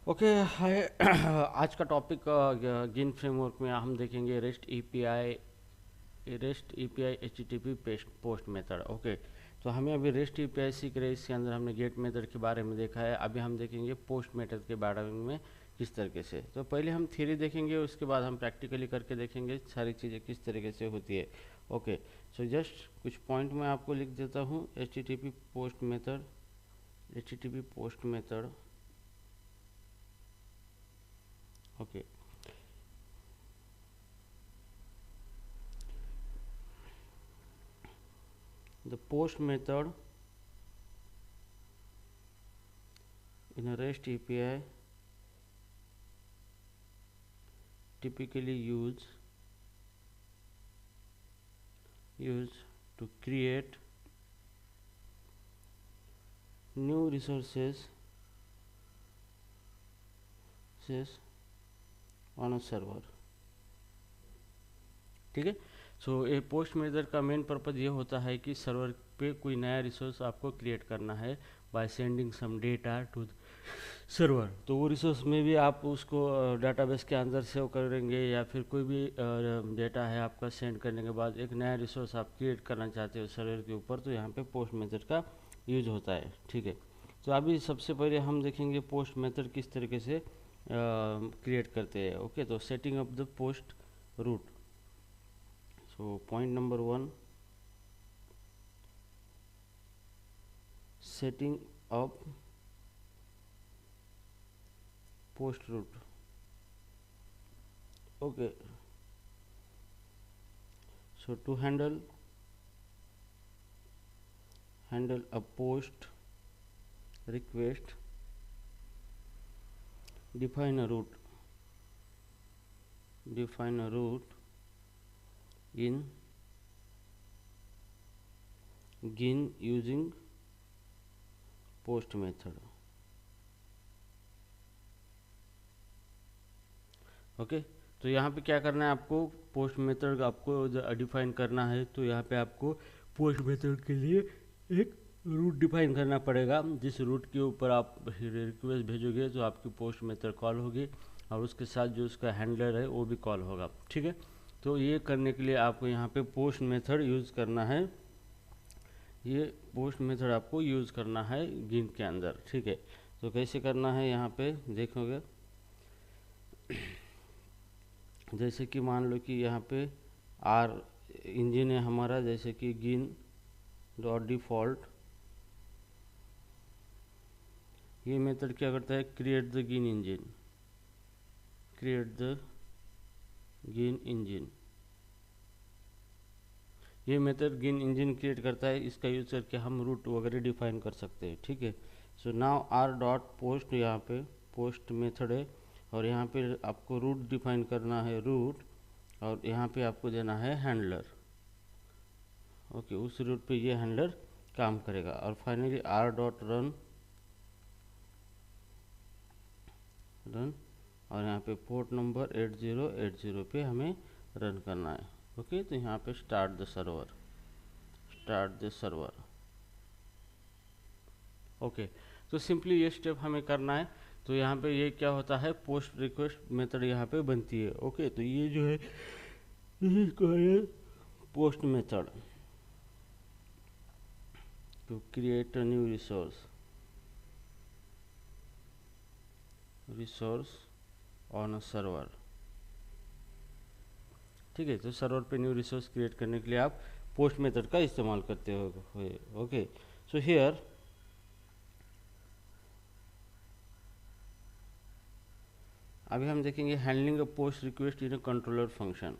Okay hi. आज का topic गिन फ्रेमवर्क में हम देखेंगे rest API HTTP post method. Okay, तो हमें अभी रेस्ट एपीआई सीख रहे हैं, इसके अंदर हमने गेट मेथड के बारे में देखा है। अभी हम देखेंगे पोस्ट मेथड के बारे में किस तरीके से। तो पहले हम थ्योरी देखेंगे, उसके बाद हम प्रैक्टिकली करके देखेंगे सारी चीज़ें किस तरीके से होती है। ओके, सो जस्ट कुछ पॉइंट मैं आपको लिख देता हूँ। HTTP post method okay. The post method in a REST API typically used to create new resources on a server। ठीक है। सो ये पोस्ट मेथड का मेन पर्पज़ ये होता है कि सर्वर पे कोई नया रिसोर्स आपको क्रिएट करना है by sending some data to server. तो वो रिसोर्स में भी आप उसको डाटाबेस के अंदर सेव करेंगे, या फिर कोई भी डेटा है आपका सेंड करने के बाद एक नया रिसोर्स आप क्रिएट करना चाहते हो सर्वर के ऊपर, तो यहाँ पे पोस्ट मेथड का यूज होता है। ठीक है, तो अभी सबसे पहले हम देखेंगे पोस्ट मेथड किस तरीके से क्रिएट करते हैं। ओके, तो setting up the post route. So point number 1, setting up post route। Okay, so to handle a post request, define a route in GIN using post method। Okay, तो यहाँ पे क्या करना है आपको, पोस्ट मेथड आपको define करना है। तो यहाँ पे आपको पोस्ट मेथड के लिए एक रूट डिफाइन करना पड़ेगा, जिस रूट के ऊपर आप रिक्वेस्ट भेजोगे तो आपकी पोस्ट मेथड कॉल होगी, और उसके साथ जो उसका हैंडलर है वो भी कॉल होगा। ठीक है, तो ये करने के लिए आपको यहाँ पे पोस्ट मेथड यूज़ करना है। ये पोस्ट मेथड आपको यूज़ करना है गिन के अंदर। ठीक है, तो कैसे करना है यहाँ पे देखोगे। जैसे कि मान लो कि यहाँ पे आर इंजन है हमारा, जैसे कि गिन डॉट डिफॉल्ट। ये मेथड क्या करता है, क्रिएट द गिन इंजन। ये मेथड गिन इंजन क्रिएट करता है, इसका यूज करके हम रूट वगैरह डिफाइन कर सकते हैं। ठीक है, so now R dot post, यहाँ पे पोस्ट मेथड है, और यहाँ पे आपको रूट डिफाइन करना है रूट, और यहाँ पे आपको देना है हैंडलर। ओके, उस रूट पे ये हैंडलर काम करेगा। और फाइनली आर डॉट रन, और यहाँ पे पोर्ट नंबर 8080 पे हमें रन करना है। ओके, तो यहाँ पे स्टार्ट द सर्वर। ओके, तो सिंपली ये स्टेप हमें करना है। तो यहाँ पे ये क्या होता है, पोस्ट रिक्वेस्ट मेथड यहाँ पे बनती है। ओके, तो ये जो है post method to create a new resource on a server. ठीक है, तो सर्वर पे न्यू रिसोर्स क्रिएट करने के लिए आप पोस्ट मेथड का इस्तेमाल करते हो। ओके, सो हियर अभी हम देखेंगे handling a post request in a controller function.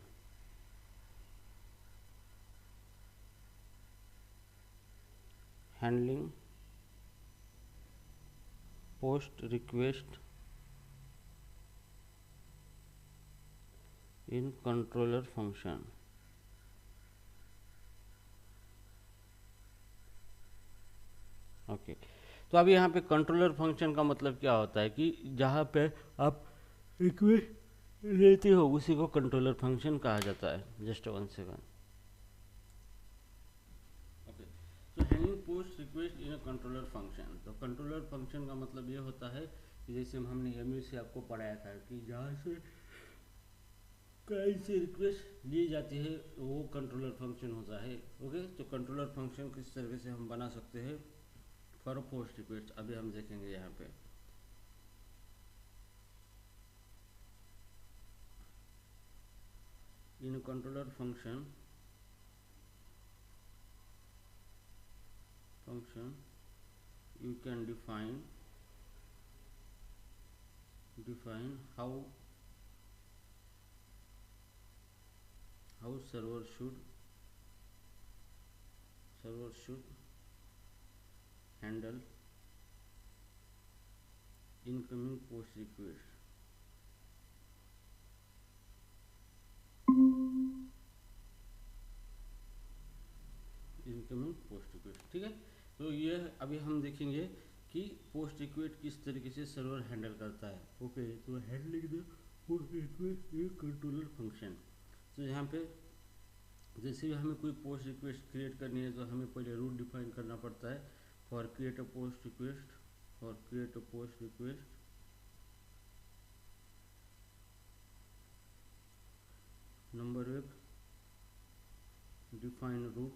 Handling post request in controller function. Okay, तो अभी यहाँ पे कंट्रोलर फंक्शन का मतलब क्या होता है कि जहाँ पे आप रिक्वेस्ट लेते हो उसी को कंट्रोलर फंक्शन कहा जाता है। Just 1 second. ओके, तो handling post request in a controller function. तो कंट्रोलर फंक्शन का मतलब ये होता है कि जैसे हमने एमयू से आपको पढ़ाया था कि जहाँ से कहीं से रिक्वेस्ट ली जाती है वो कंट्रोलर फंक्शन होता है। ओके, तो कंट्रोलर फंक्शन किस तरीके से हम बना सकते हैं फॉर पोस्ट रिक्वेस्ट, अभी हम देखेंगे यहाँ पे। In controller function you can define how server should handle incoming post request। Incoming post request, ठीक है। तो ये अभी हम देखेंगे कि पोस्ट रिक्वेस्ट किस तरीके से सर्वर हैंडल करता है। ओके, तो हैंडलिंग द पोस्ट रिक्वेस्ट ये कंट्रोलर फंक्शन। तो यहाँ पे जैसे भी हमें कोई पोस्ट रिक्वेस्ट क्रिएट करनी है तो हमें पहले रूट डिफाइन करना पड़ता है for create a post request. Number 1 define route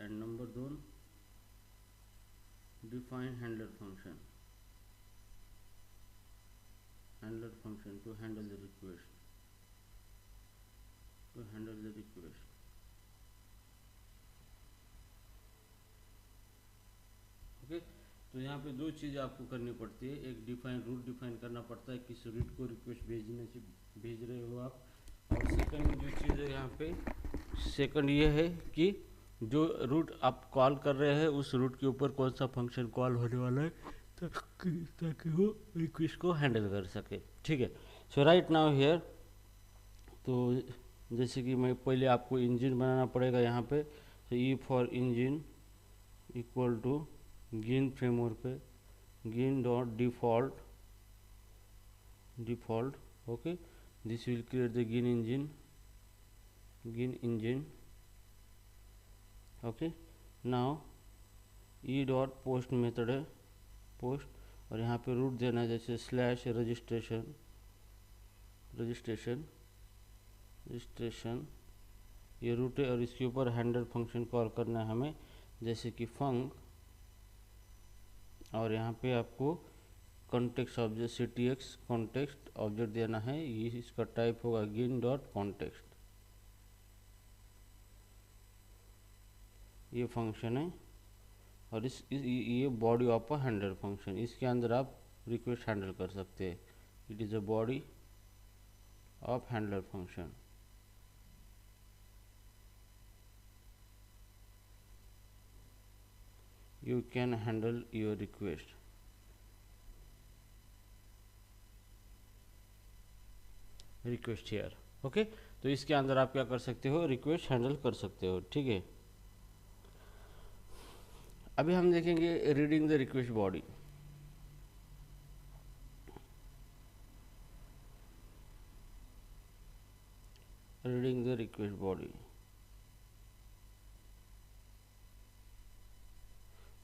and number 2 define handler function to handle the request. Okay, तो यहाँ पे दो चीज़ें आपको करनी पड़ती है, एक रूट डिफाइन करना पड़ता है किस रूट को रिक्वेस्ट भेज रहे हो आप, और सेकंड जो चीज़ है यहाँ पे सेकंड ये है कि जो रूट आप कॉल कर रहे हैं उस रूट के ऊपर कौन सा फंक्शन कॉल होने वाला है ताकि वो रिक्वेस्ट को हैंडल कर सके, ठीक है। सो राइट नाउ हियर, तो जैसे कि मैं पहले आपको इंजन बनाना पड़ेगा यहाँ पे। तो e for engine equal to gin framework पे gin dot default. Okay, this will create the gin engine. Okay, now e dot post method है पोस्ट, और यहाँ पे रूट देना है जैसे स्लैश रजिस्ट्रेशन ये रूट है, और इसके ऊपर हैंडल फंक्शन कॉल करना है हमें जैसे कि फंक, और यहाँ पे आपको context object ctx context object देना है, ये इसका टाइप होगा गिन डॉट कॉन्टेक्स्ट। ये फंक्शन है और ये body of a handler function, इसके अंदर आप रिक्वेस्ट हैंडल कर सकते हैं। It is a body of handler function. You can handle your request। Request here. Okay, तो इसके अंदर आप क्या कर सकते हो, रिक्वेस्ट हैंडल कर सकते हो, ठीक है। अभी हम देखेंगे reading the request body.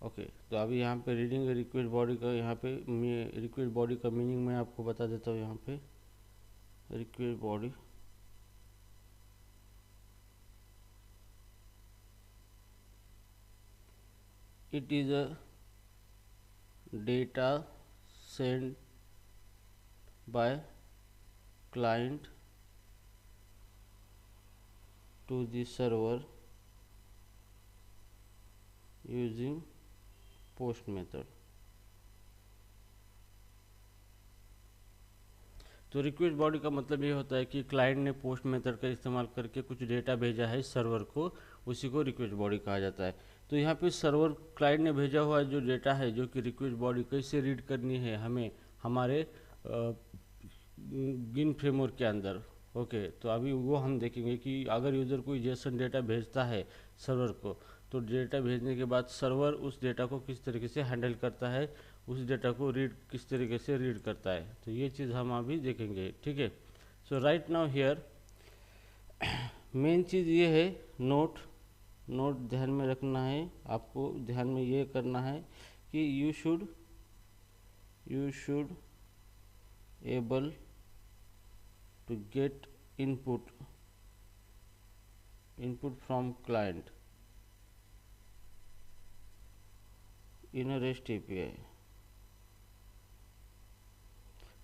Okay, तो अभी यहाँ पे रीडिंग रिक्वेस्ट बॉडी का यहाँ पे रिक्वेस्ट बॉडी का मीनिंग मैं आपको बता देता हूँ। यहाँ पे request body it is a data sent by client to the server using post method। तो रिक्वेस्ट बॉडी का मतलब ये होता है कि क्लाइंट ने पोस्ट मेथड का इस्तेमाल करके कुछ डेटा भेजा है सर्वर को, उसी को रिक्वेस्ट बॉडी कहा जाता है। तो यहाँ पे सर्वर क्लाइंट ने भेजा हुआ जो डेटा है जो कि रिक्वेस्ट बॉडी कैसे रीड करनी है हमें हमारे गिन फ्रेमवर्क के अंदर। ओके, तो अभी वो हम देखेंगे कि अगर यूज़र कोई जेसन डेटा भेजता है सर्वर को, तो डेटा भेजने के बाद सर्वर उस डेटा को किस तरीके से हैंडल करता है, उस डेटा को किस तरीके से रीड करता है, तो ये चीज़ हम अभी देखेंगे, ठीक है। सो राइट नाउ हियर मेन चीज़ ये है नोट ध्यान में रखना है आपको, ध्यान में ये करना है कि you should able to get input from client in a REST API।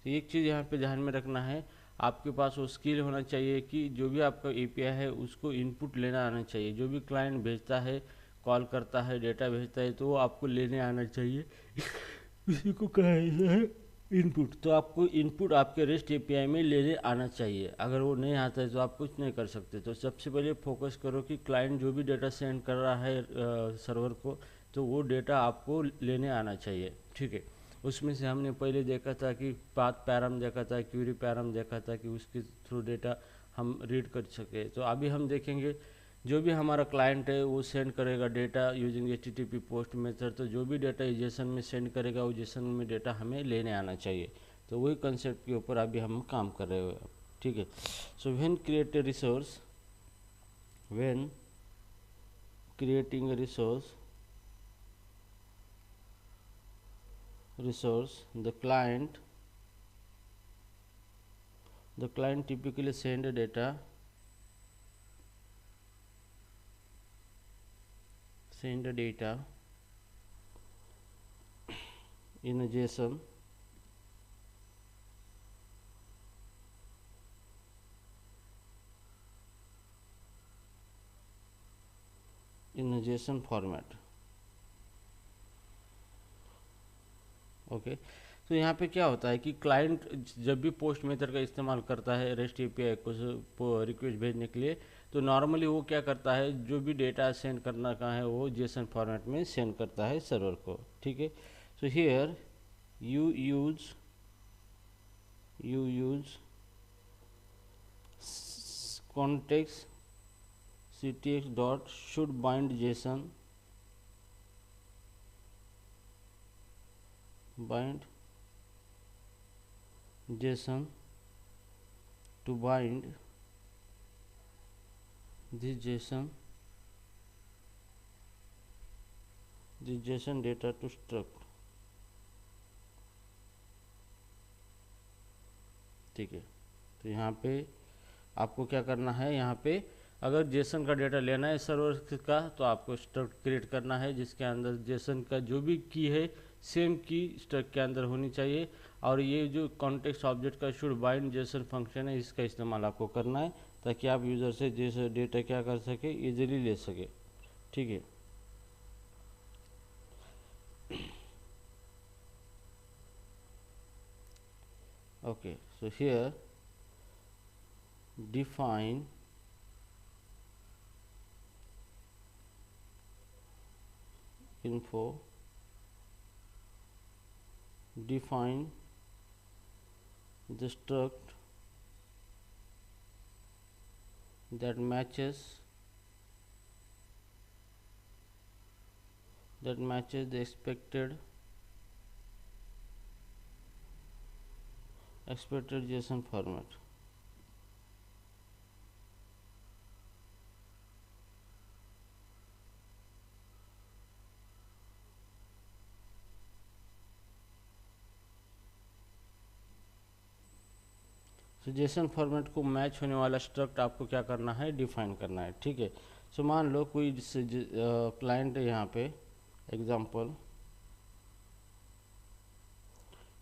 तो एक चीज़ यहाँ पे ध्यान में रखना है, आपके पास वो स्किल होना चाहिए कि जो भी आपका एपीआई है उसको इनपुट लेना आना चाहिए। जो भी क्लाइंट भेजता है, कॉल करता है, डेटा भेजता है, तो वो आपको लेने आना चाहिए। उसी को कहा है इनपुट। तो आपको इनपुट आपके रेस्ट एपीआई में लेने आना चाहिए। अगर वो नहीं आता है तो आप कुछ नहीं कर सकते। तो सबसे पहले फोकस करो कि क्लाइंट जो भी डेटा सेंड कर रहा है सर्वर को, तो वो डेटा आपको लेने आना चाहिए। ठीक है, उसमें से हमने पहले देखा था कि पाथ पैराम देखा था, क्यूरी पैराम देखा था कि उसके थ्रू डेटा हम रीड कर सके। तो अभी हम देखेंगे जो भी हमारा क्लाइंट है वो सेंड करेगा data using HTTP post method. तो जो भी डेटा जेसन में सेंड करेगा वो जेसन में डेटा हमें लेने आना चाहिए। तो वही कंसेप्ट के ऊपर अभी हम काम कर रहे हैं। ठीक है, so when create a resource, when creating a resource the client typically send a data in a JSON format। Okay, तो यहाँ पे क्या होता है कि क्लाइंट जब भी पोस्ट मेथड का इस्तेमाल करता है रेस्ट एपीआई को रिक्वेस्ट भेजने के लिए, तो नॉर्मली वो क्या करता है, जो भी डेटा सेंड करना का है वो जेसन फॉर्मेट में सेंड करता है सर्वर को। ठीक है, so here you use context ctx dot should bind JSON to bind this JSON data to struct। ठीक है, तो यहाँ पे आपको क्या करना है, यहाँ पे अगर जेसन का डेटा लेना है सर्वर का तो आपको स्ट्रक्ट क्रिएट करना है, जिसके अंदर जेसन का जो भी की है सेम की स्ट्रक्ट के अंदर होनी चाहिए। और ये जो कॉन्टेक्स्ट ऑब्जेक्ट का शुड बाइंड जेसन फंक्शन है, इसका इस्तेमाल आपको करना है ताकि आप यूज़र से जैसे डेटा क्या कर सके, इजीली ले सके। ठीक है, okay, so here define info, define the struct that matches the expected JSON format। तो जेसन फॉर्मेट को मैच होने वाला स्ट्रक्ट आपको क्या करना है, डिफाइन करना है। ठीक है, सो मान लो कोई क्लाइंट है, यहाँ पे एग्जांपल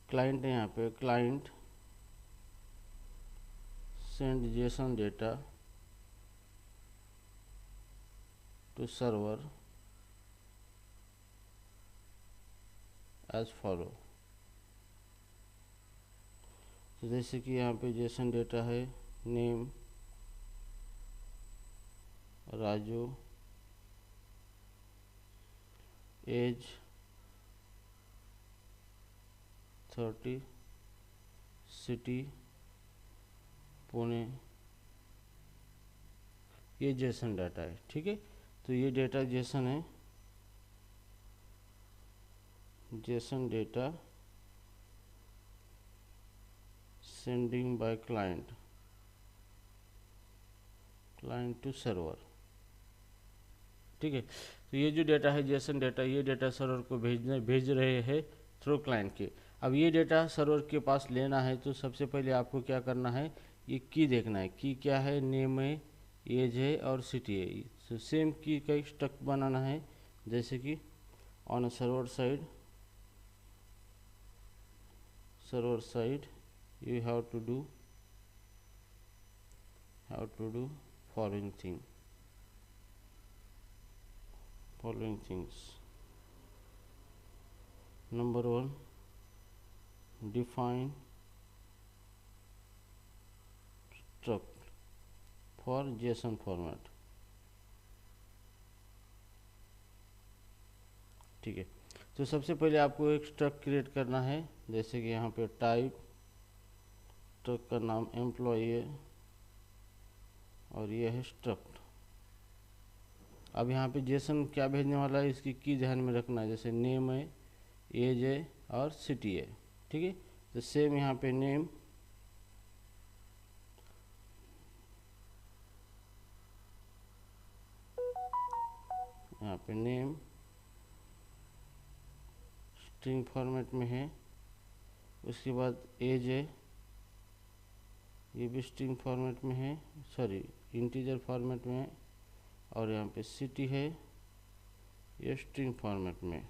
क्लाइंट है, यहाँ पे client send JSON data to server as follow. तो जैसे कि यहाँ पे जेसन डेटा है, name Raju, age 30, city Pune, ये जेसन डाटा है। ठीक है, तो ये डेटा जेसन है, JSON data sending by client to server. ठीक है, तो ये जो डेटा है जेसन डेटा, ये डेटा सर्वर को भेज रहे हैं थ्रू क्लाइंट के। अब ये डेटा सर्वर के पास लेना है तो सबसे पहले आपको क्या करना है, ये की देखना है। की क्या है, नेम है, एज है और सिटी है। तो सेम की का स्ट्रक्ट बनाना है, जैसे कि on a server side you have to do following things. Number 1, define struct for JSON format। ठीक है, तो सबसे पहले आपको एक स्ट्रक्ट क्रिएट करना है, जैसे कि यहाँ पे टाइप, स्ट्रक्ट का नाम एम्प्लॉय है और ये है स्ट्रक्ट। अब यहाँ पे जेसन क्या भेजने वाला है, इसकी की ध्यान में रखना है, जैसे नेम है, एज है और सिटी है। ठीक है, तो सेम यहाँ पे नेम, यहाँ पे नेम स्ट्रिंग फॉर्मेट में है। उसके बाद एज है, ये भी स्ट्रिंग फॉर्मेट में है, सॉरी इंटीजर फॉर्मेट में है। और यहाँ पे सिटी है, ये स्ट्रिंग फॉर्मेट में।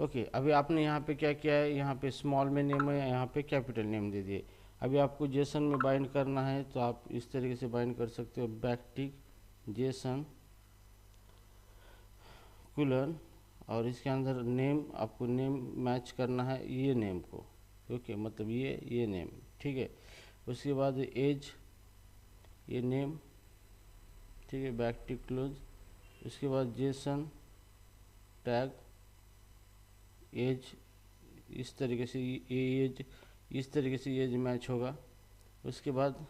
ओके, अभी आपने यहाँ पे क्या किया है, यहाँ पे स्मॉल में नेम है, यहाँ पे कैपिटल नेम दे दिए। अभी आपको जेसन में बाइंड करना है तो आप इस तरीके से बाइंड कर सकते हो, बैकटिक जेसन कुलन, और इसके अंदर नेम, आपको नेम मैच करना है ये नेम को। ओके, मतलब ये नेम। ठीक है, उसके बाद एज, ये नेम। ठीक है, बैकटिक क्लोज। उसके बाद जेसन टैग एज, इस तरीके से एज, इस तरीके से एज मैच होगा। उसके बाद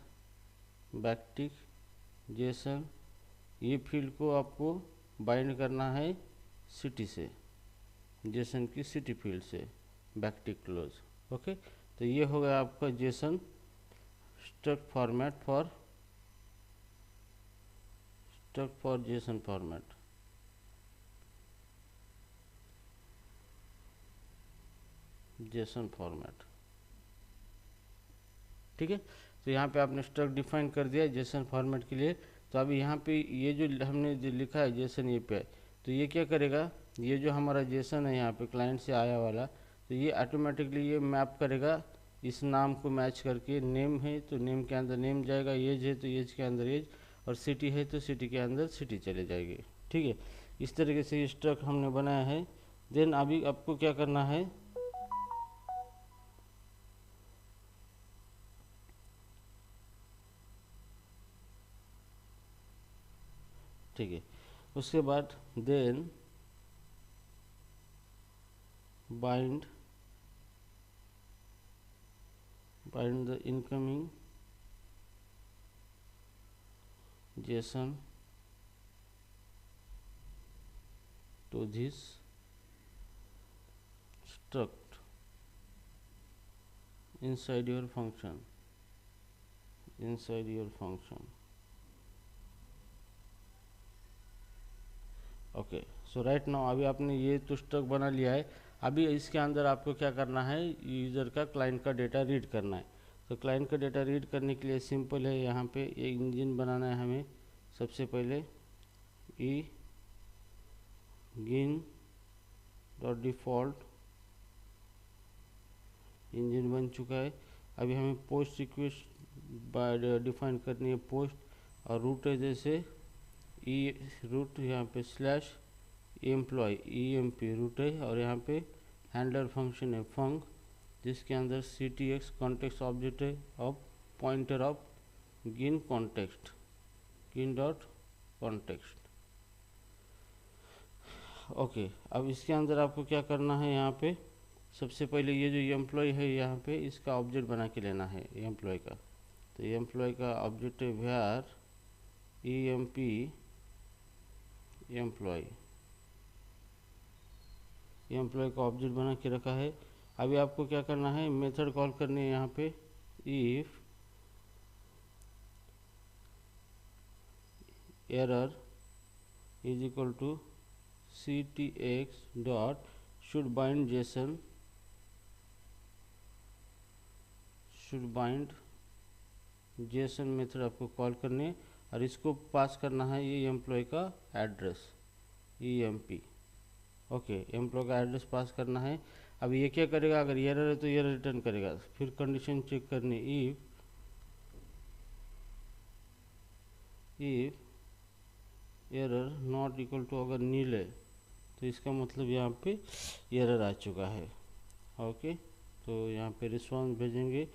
बैकटिक जेसन, ये फील्ड को आपको बाइंड करना है सिटी से, जेसन की सिटी फील्ड से, बैकटिक क्लोज। ओके, तो ये हो गया आपका Jason struct format for JSON format. ठीक है, तो यहाँ पे आपने स्ट्रक्ट डिफाइन कर दिया जेसन फॉर्मेट के लिए। तो अभी यहाँ पे ये जो हमने जो लिखा है जेसन ये पे, तो ये क्या करेगा, ये जो हमारा जेसन है यहाँ पे क्लाइंट से आया वाला, तो ये ऑटोमेटिकली ये मैप करेगा इस नाम को मैच करके। नेम है तो नेम के अंदर नेम जाएगा, एज है तो एज के अंदर एज, और सिटी है तो सिटी के अंदर सिटी चले जाएगी। ठीक है, इस तरीके से ये स्ट्रक्ट हमने बनाया है। देन अभी आपको क्या करना है, ठीक है, उसके बाद then bind the incoming JSON to this struct inside your function, okay. So right now अभी आपने ये तो स्ट्रक्ट बना लिया है। अभी इसके अंदर आपको क्या करना है, यूज़र का क्लाइंट का डेटा रीड करना है। तो क्लाइंट का डेटा रीड करने के लिए सिंपल है, यहाँ पे एक इंजन बनाना है हमें। सबसे पहले गिन डॉट डिफ़ॉल्ट इंजन बन चुका है। अभी हमें पोस्ट रिक्वेस्ट डिफाइन करनी है, पोस्ट, और रूट है जैसे रूट, यहाँ पे स्लैश एम्प्लॉय EMP रूट है, और यहाँ पे हैंडलर फंक्शन है फंक, जिसके अंदर CTX कॉन्टेक्स्ट ऑब्जेक्ट है ऑफ पॉइंटर ऑफ गिन कॉन्टेक्स्ट, गिन डॉट कॉन्टेक्स्ट। ओके, अब इसके अंदर आपको क्या करना है, यहाँ पे सबसे पहले ये जो एम्प्लॉय है यहाँ पे इसका ऑब्जेक्ट बना के लेना है एम्प्लॉय का। तो एम्प्लॉय का ऑब्जेक्ट है वेयर EMP एम्प्लॉय का ऑब्जेक्ट बना के रखा है। अभी आपको क्या करना है, मेथड कॉल करनी है यहाँ पे, if error is equal to ctx dot should bind JSON method आपको कॉल करने, और इसको पास करना है ये एम्प्लॉय का एड्रेस emp। ओके, एम्प्लॉय का एड्रेस पास करना है। अब ये क्या करेगा, अगर एरर है तो एरर रिटर्न करेगा। फिर कंडीशन चेक करनी, if error not equal to, अगर नील है तो इसका मतलब यहाँ पे एरर आ चुका है। ओके, तो यहाँ पे रिस्पॉन्स भेजेंगे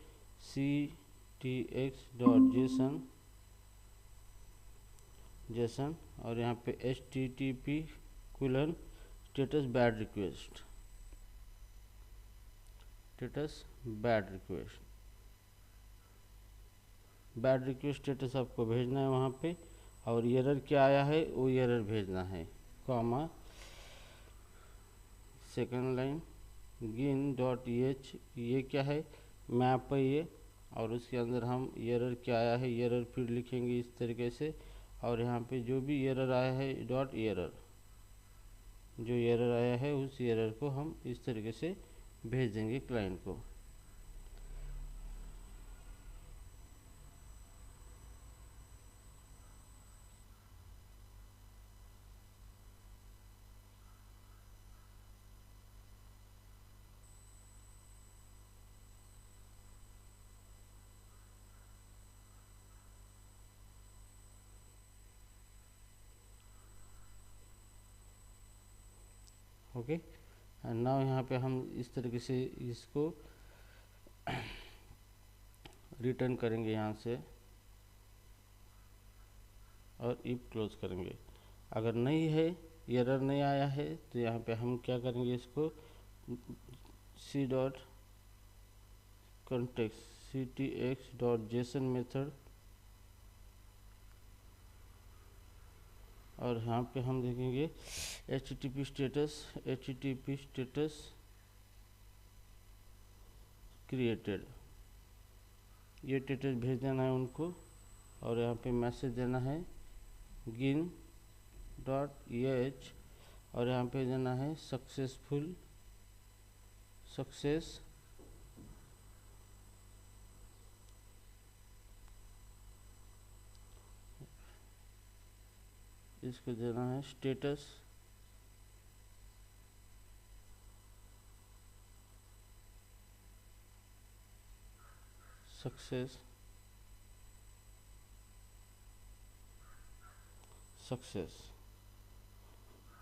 ctx डॉट जेसन और यहाँ पे http colon status bad request, bad request status आपको भेजना है वहाँ पे, और एरर क्या आया है वो एरर भेजना है, कॉमा सेकंड लाइन गिन डॉट ये क्या है, मैप है ये, और उसके अंदर हम एरर क्या आया है एरर फिर लिखेंगे इस तरीके से, और यहाँ पे जो भी एरर आया है डॉट एरर, जो एरर आया है उस एरर को हम इस तरीके से भेज देंगे क्लाइंट को। ओके, एंड नाउ यहाँ पे हम इस तरीके से इसको रिटर्न करेंगे यहाँ से, और इफ क्लोज करेंगे। अगर नहीं है, एरर नहीं आया है, तो यहाँ पे हम क्या करेंगे, इसको c dot context ctx dot JSON method, और यहाँ पे हम देखेंगे http स्टेटस क्रिएटेड, ये स्टेटस भेज देना है उनको, और यहाँ पे मैसेज देना है गिन डॉट और यहाँ पे देना है सक्सेस, इसको देना है स्टेटस सक्सेस,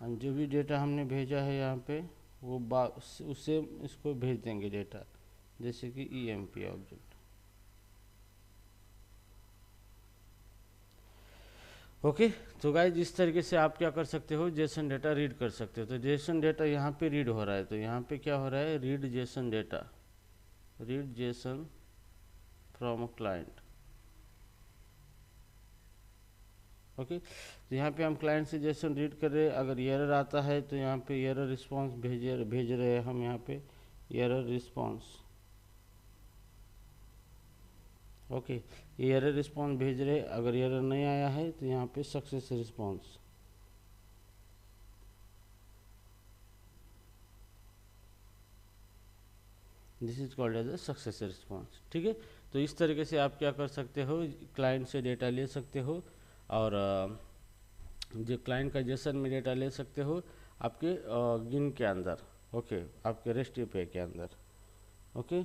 और जो भी डेटा हमने भेजा है यहाँ पे वो उससे इसको भेज देंगे डेटा, जैसे कि emp ऑब्जेक्ट। ओके, तो गाइज इस तरीके से आप क्या कर सकते हो, जेसन डेटा रीड कर सकते हो। तो जेसन डेटा यहाँ पे रीड हो रहा है, तो यहाँ पे क्या हो रहा है, read Jason data, read Jason from a client. Okay, तो यहाँ पे हम क्लाइंट से जेसन रीड कर रहे हैं। अगर एरर आता है तो यहाँ पे एरर रिस्पॉन्स भेज रहे हैं हम, यहाँ पे error response. Okay, error response भेज रहे, अगर एरर नहीं आया है तो यहाँ पे success response. This is called as a success response. ठीक है, तो इस तरीके से आप क्या कर सकते हो, क्लाइंट से डेटा ले सकते हो, और जो क्लाइंट का जेसन में डेटा ले सकते हो आपके गिन के अंदर। ओके, आपके रेस्ट एपीआई के अंदर। ओके,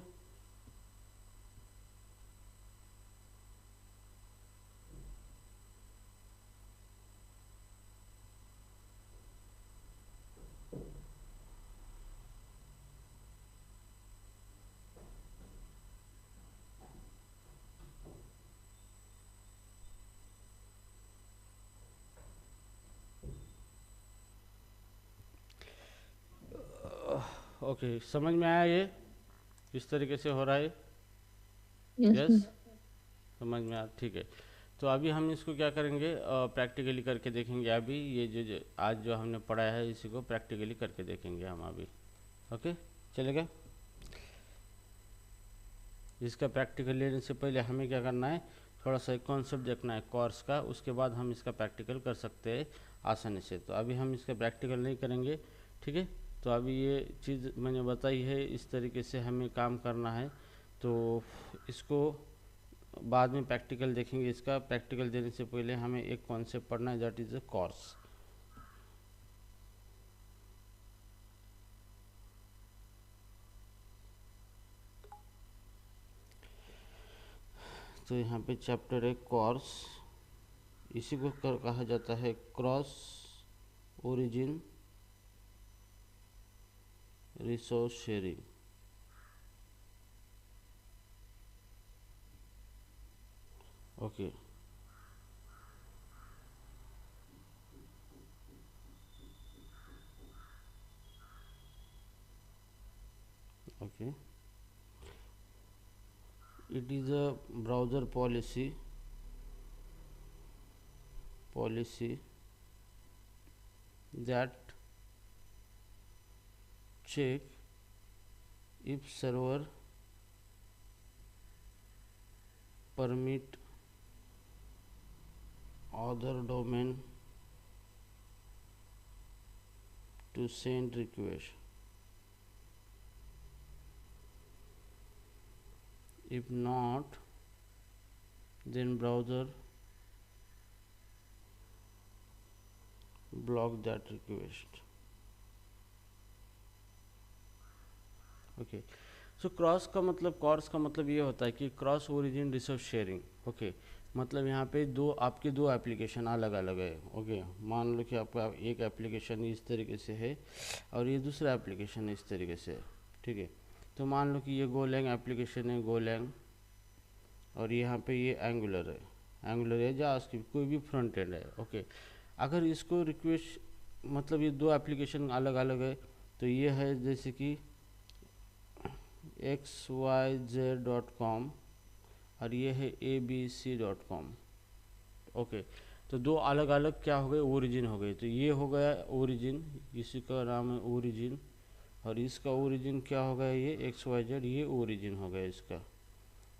ओके, समझ में आया ये किस तरीके से हो रहा है? यस, समझ में आया, ठीक है। तो अभी हम इसको क्या करेंगे, प्रैक्टिकली करके देखेंगे। अभी ये जो आज जो हमने पढ़ा है इसी को प्रैक्टिकली करके देखेंगे हम अभी। ओके, चलेगा। इसका प्रैक्टिकल लेने से पहले हमें क्या करना है, थोड़ा सा कॉन्सेप्ट देखना है कोर्स का, उसके बाद हम इसका प्रैक्टिकल कर सकते हैं। आसानी से। तो अभी हम इसका प्रैक्टिकल नहीं करेंगे, ठीक है। तो अभी ये चीज़ मैंने बताई है, इस तरीके से हमें काम करना है। तो इसको बाद में प्रैक्टिकल देखेंगे। इसका प्रैक्टिकल देने से पहले हमें एक कॉन्सेप्ट पढ़ना है, दैट इज़ अ कॉर्स। तो यहाँ पे चैप्टर है कॉर्स। इसी को कहा जाता है cross origin resource sharing. Okay, okay. It is a browser policy that check if server permit other domain to send request. If not, then browser block that request. Okay, so cross का मतलब, course का मतलब ये होता है कि cross origin resource sharing. Okay, मतलब यहाँ पे आपके दो एप्लीकेशन अलग अलग है। ओके, मान लो कि आपका एक एप्लीकेशन इस तरीके से है और ये दूसरा एप्लीकेशन इस तरीके से है, ठीक है। तो मान लो कि ये गोलैंग एप्लीकेशन है, गोलैंग, और यहाँ पे ये एंगुलर है जावास्क्रिप्ट, कोई भी फ्रंट एंड है। ओके, अगर इसको रिक्वेस्ट, मतलब ये दो एप्लीकेशन अलग अलग है, तो ये है जैसे कि xyz.com और ये है abc.com। ओके, तो दो अलग अलग क्या हो गए, ओरिजिन हो गए। तो ये हो गया ओरिजिन, इसी का नाम है ओरिजिन, और इसका ओरिजिन क्या हो गया, ये xyz, ये ओरिजिन हो गया इसका।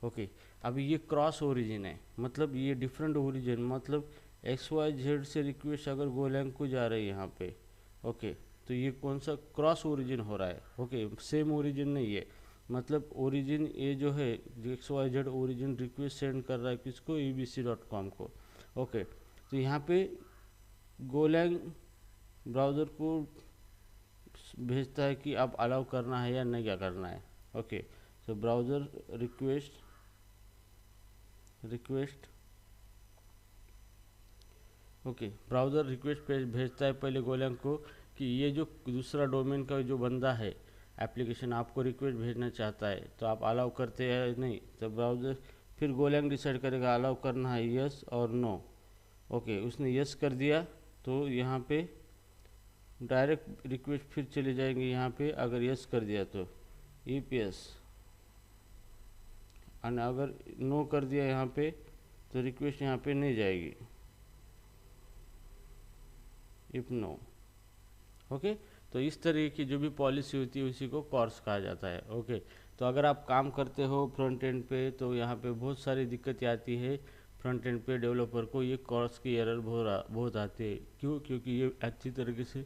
ओके, अभी ये क्रॉस ओरिजिन है, मतलब ये डिफरेंट ओरिजिन, मतलब xyz से रिक्वेस्ट अगर गोलैंग को जा रही है यहाँ पे। ओके, तो ये कौन सा क्रॉस ओरिजिन हो रहा है। ओके, सेम ओरिजिन नहीं है, मतलब ओरिजिन ये जो है xyz ओरिजिन रिक्वेस्ट सेंड कर रहा है किसको, abc.com को। ओके, तो यहाँ पे गोलैंग ब्राउज़र को भेजता है कि आप अलाउ करना है या नहीं क्या करना है। ओके, तो browser request okay, browser request भेजता है पहले गोलैंग को कि ये जो दूसरा डोमेन का जो बंदा है, एप्लीकेशन आपको रिक्वेस्ट भेजना चाहता है, तो आप अलाउ करते हैं नहीं। तो ब्राउज़र फिर गोलैंग डिसाइड करेगा अलाउ करना है यस और नो। ओके, उसने यस कर दिया तो यहाँ पे डायरेक्ट रिक्वेस्ट फिर चले जाएंगे यहाँ पे, अगर यस कर दिया तो EPS, और अगर नो कर दिया यहाँ पे तो रिक्वेस्ट यहाँ पे नहीं जाएगी, इफ नो। ओके, तो इस तरह की जो भी पॉलिसी होती है उसी को कॉर्स कहा जाता है। ओके, तो अगर आप काम करते हो फ्रंट एंड पे, तो यहाँ पे बहुत सारी दिक्कतें आती है फ्रंट एंड पे डेवलपर को, ये कॉर्स की एरर बहुत आते हैं। क्यों? क्योंकि ये अच्छी तरीके से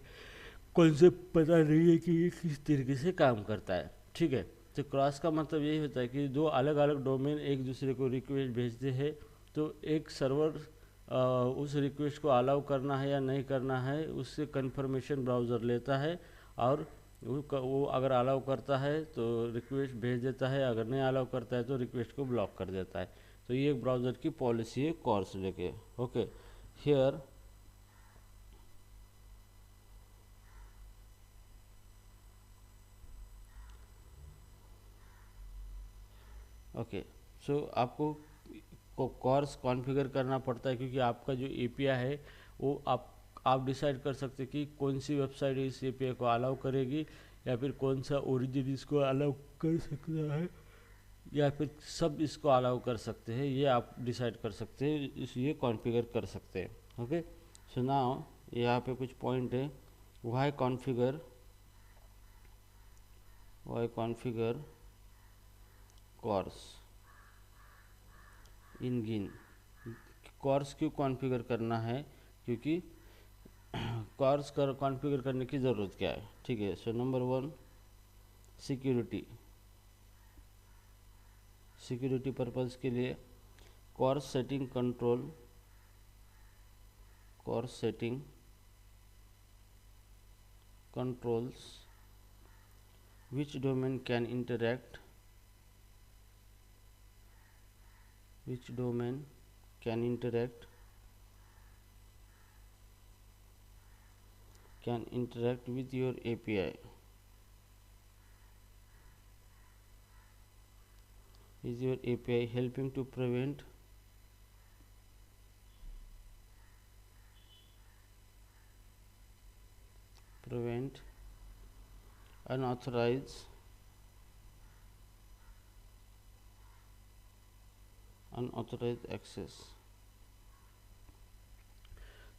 कॉन्सेप्ट पता नहीं है कि ये किस तरीके से काम करता है, ठीक है। तो क्रॉस का मतलब यही होता है कि दो अलग अलग डोमेन एक दूसरे को रिक्वेस्ट भेजते हैं, तो एक सर्वर उस रिक्वेस्ट को अलाउ करना है या नहीं करना है उससे कंफर्मेशन ब्राउज़र लेता है, और वो अगर अलाउ करता है तो रिक्वेस्ट भेज देता है, अगर नहीं अलाउ करता है तो रिक्वेस्ट को ब्लॉक कर देता है। तो ये एक ब्राउज़र की पॉलिसी है कॉर्स लेके। ओके, हियर ओके, सो आपको कॉर्स कॉन्फ़िगर करना पड़ता है, क्योंकि आपका जो API है वो आप डिसाइड कर सकते हैं कि कौन सी वेबसाइट इस API को अलाउ करेगी, या फिर कौन सा ओरिजिन इसको अलाउ कर सकता है, या फिर सब इसको अलाउ कर सकते हैं, ये आप डिसाइड कर सकते हैं, ये कॉन्फ़िगर कर सकते हैं। ओके, सो नाउ यहाँ पे कुछ पॉइंट है, वाई कॉन्फ़िगर कॉर्स इन गिन। कॉर्स क्यों कॉन्फ़िगर करना है, क्योंकि कॉर्स कर कॉन्फ़िगर करने की ज़रूरत क्या है, ठीक है। So number 1, security. Security purpose के लिए CORS setting control, course setting controls which domain can interact with your API. Is your API helping to prevent unauthorized access?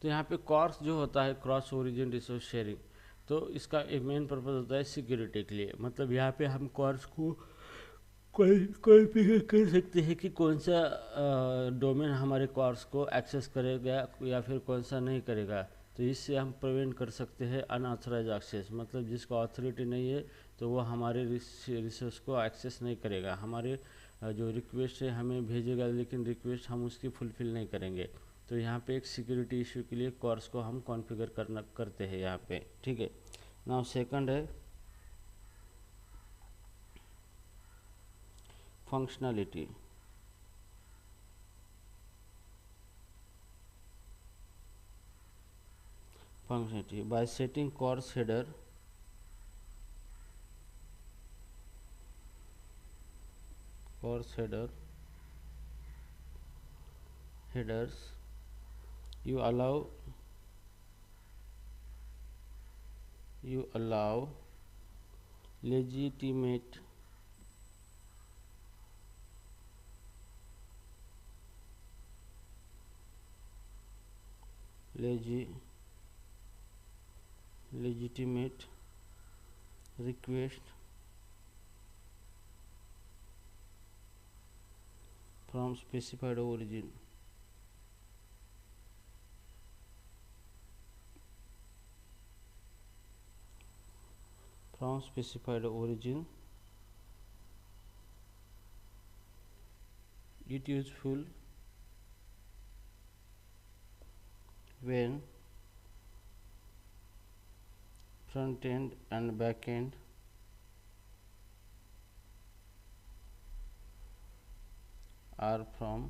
तो यहाँ पे कॉर्स जो होता है क्रॉस ओरिजिन रिसोर्स शेयरिंग, तो इसका एक मेन पर्पज़ होता है सिक्योरिटी के लिए। मतलब यहाँ पे हम कॉर्स को कोई भी कर सकते हैं कि कौन सा डोमेन हमारे कॉर्स को एक्सेस करेगा या फिर कौन सा नहीं करेगा। तो इससे हम प्रिवेंट कर सकते हैं अनऑथराइज एक्सेस, मतलब जिसको अथॉरिटी नहीं है तो वो हमारे रिसोर्स को एक्सेस नहीं करेगा। हमारे जो रिक्वेस्ट है हमें भेजेगा, लेकिन रिक्वेस्ट हम उसकी फुलफ़िल नहीं करेंगे। तो यहाँ पे एक सिक्योरिटी इशू के लिए कॉर्स को हम कॉन्फ़िगर करते हैं यहाँ पे, ठीक है। नाउ सेकंड है functionality. By setting course headers, you allow legitimate request from specified origin. It useful when front end and back end are from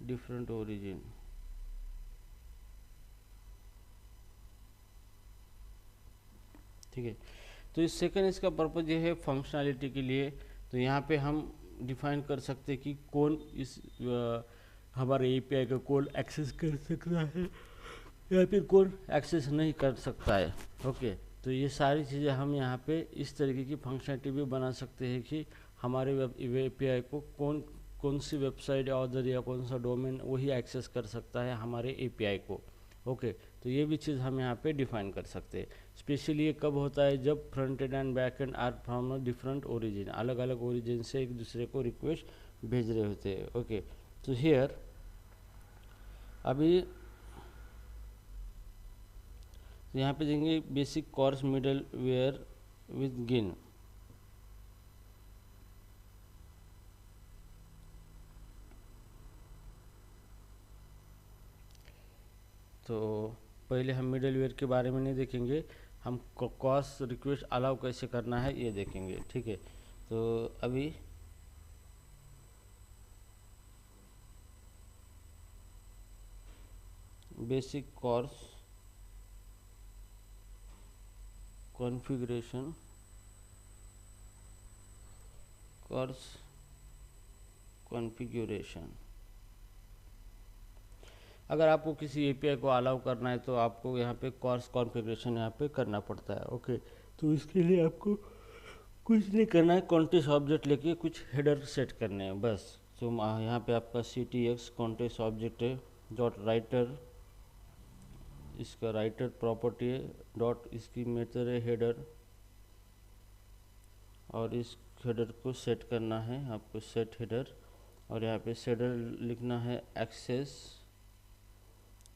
different origin. ठीक है। तो इस सेकंड इसका पर्पज़ ये है फंक्शनैलिटी के लिए। तो यहाँ पे हम डिफाइन कर सकते हैं कि कौन इस हमारे एपीआई का कौन एक्सेस कर सकता है या फिर कौन एक्सेस नहीं कर सकता है। ओके, तो ये सारी चीज़ें हम यहाँ पे इस तरीके की फंक्शनैलिटी भी बना सकते हैं कि हमारे वेब एपीआई को कौन सी वेबसाइट या ऑर्डर या कौन सा डोमेन वही एक्सेस कर सकता है हमारे एपीआई को। ओके, तो ये भी चीज़ हम यहाँ पे डिफाइन कर सकते हैं। स्पेशली ये कब होता है, जब front end and back end are from a different origin, अलग अलग ओरिजिन से एक दूसरे को रिक्वेस्ट भेज रहे होते हैं। ओके, तो हियर अभी तो यहाँ पे देंगे basic CORS middleware with Gin. तो पहले हम मिडल वेयर के बारे में नहीं देखेंगे, हम कॉस रिक्वेस्ट अलाउ कैसे करना है ये देखेंगे, ठीक है। तो अभी बेसिक कोर्स कॉन्फ़िगरेशन, अगर आपको किसी एपीआई को अलाउ करना है तो आपको यहाँ पे कोर्स कॉन्फ़िगरेशन यहाँ पे करना पड़ता है। ओके, तो इसके लिए आपको कुछ नहीं करना है, कॉन्टेक्स्ट ऑब्जेक्ट लेके कुछ हेडर सेट करने हैं बस। तो यहाँ पे आपका CTX कॉन्टेक्स्ट ऑब्जेक्ट है, डॉट राइटर, इसका राइटर प्रॉपर्टी है, डॉट इसकी मेथड है हेडर, और इस हेडर को सेट करना है आपको, सेट हेडर। और यहाँ पे हेडर लिखना है access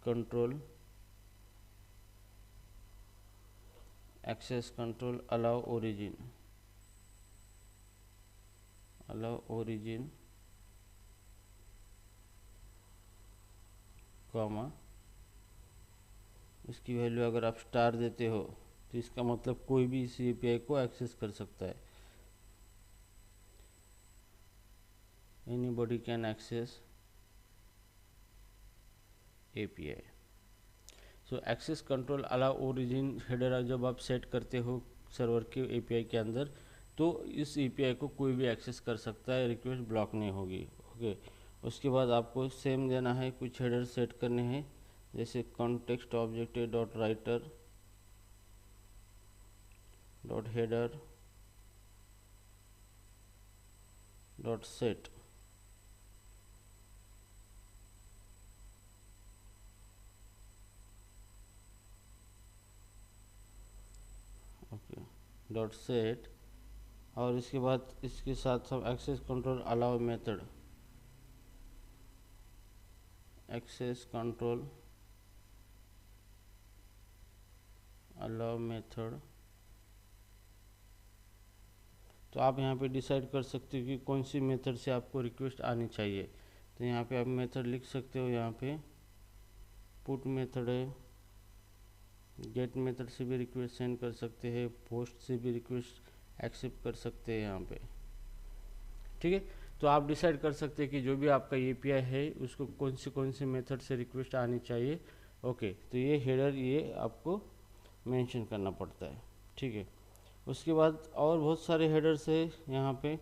control access control allow origin comma, इसकी वैल्यू अगर आप स्टार देते हो तो इसका मतलब कोई भी इस एपीआई को एक्सेस कर सकता है। Anybody can access API. So access control allow origin header जब आप सेट करते हो सर्वर के एपीआई के अंदर, तो इस एपीआई को कोई भी एक्सेस कर सकता है, रिक्वेस्ट ब्लॉक नहीं होगी। ओके, उसके बाद आपको सेम देना है, कुछ हेडर सेट करने हैं, जैसे context object dot writer dot header dot set. Okay, dot set, और इसके बाद इसके साथ हम access control allow method, access control allow method. तो आप यहाँ पे डिसाइड कर सकते हो कि कौन सी मेथड से आपको रिक्वेस्ट आनी चाहिए। तो यहाँ पे आप मेथड लिख सकते हो, यहाँ पे पुट मेथड है, गेट मेथड से भी रिक्वेस्ट सेंड कर सकते हैं, पोस्ट से भी रिक्वेस्ट एक्सेप्ट कर सकते हैं यहाँ पे। ठीक है, तो आप डिसाइड कर सकते हैं कि जो भी आपका एपीआई है उसको कौन से मेथड से रिक्वेस्ट आनी चाहिए। ओके, तो ये हेडर ये आपको मेंशन करना पड़ता है। ठीक है, उसके बाद और बहुत सारे हेडर्स है यहाँ पे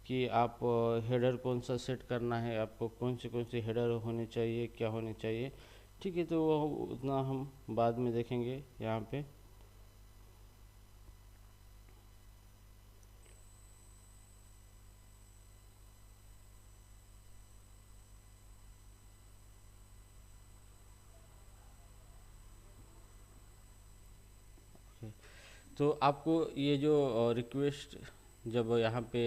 कि आप हेडर कौन सा सेट करना है, आपको कौन से हेडर होने चाहिए, क्या होने चाहिए। ठीक है, तो वो उतना हम बाद में देखेंगे यहाँ पे। तो आपको ये जो रिक्वेस्ट जब यहाँ पे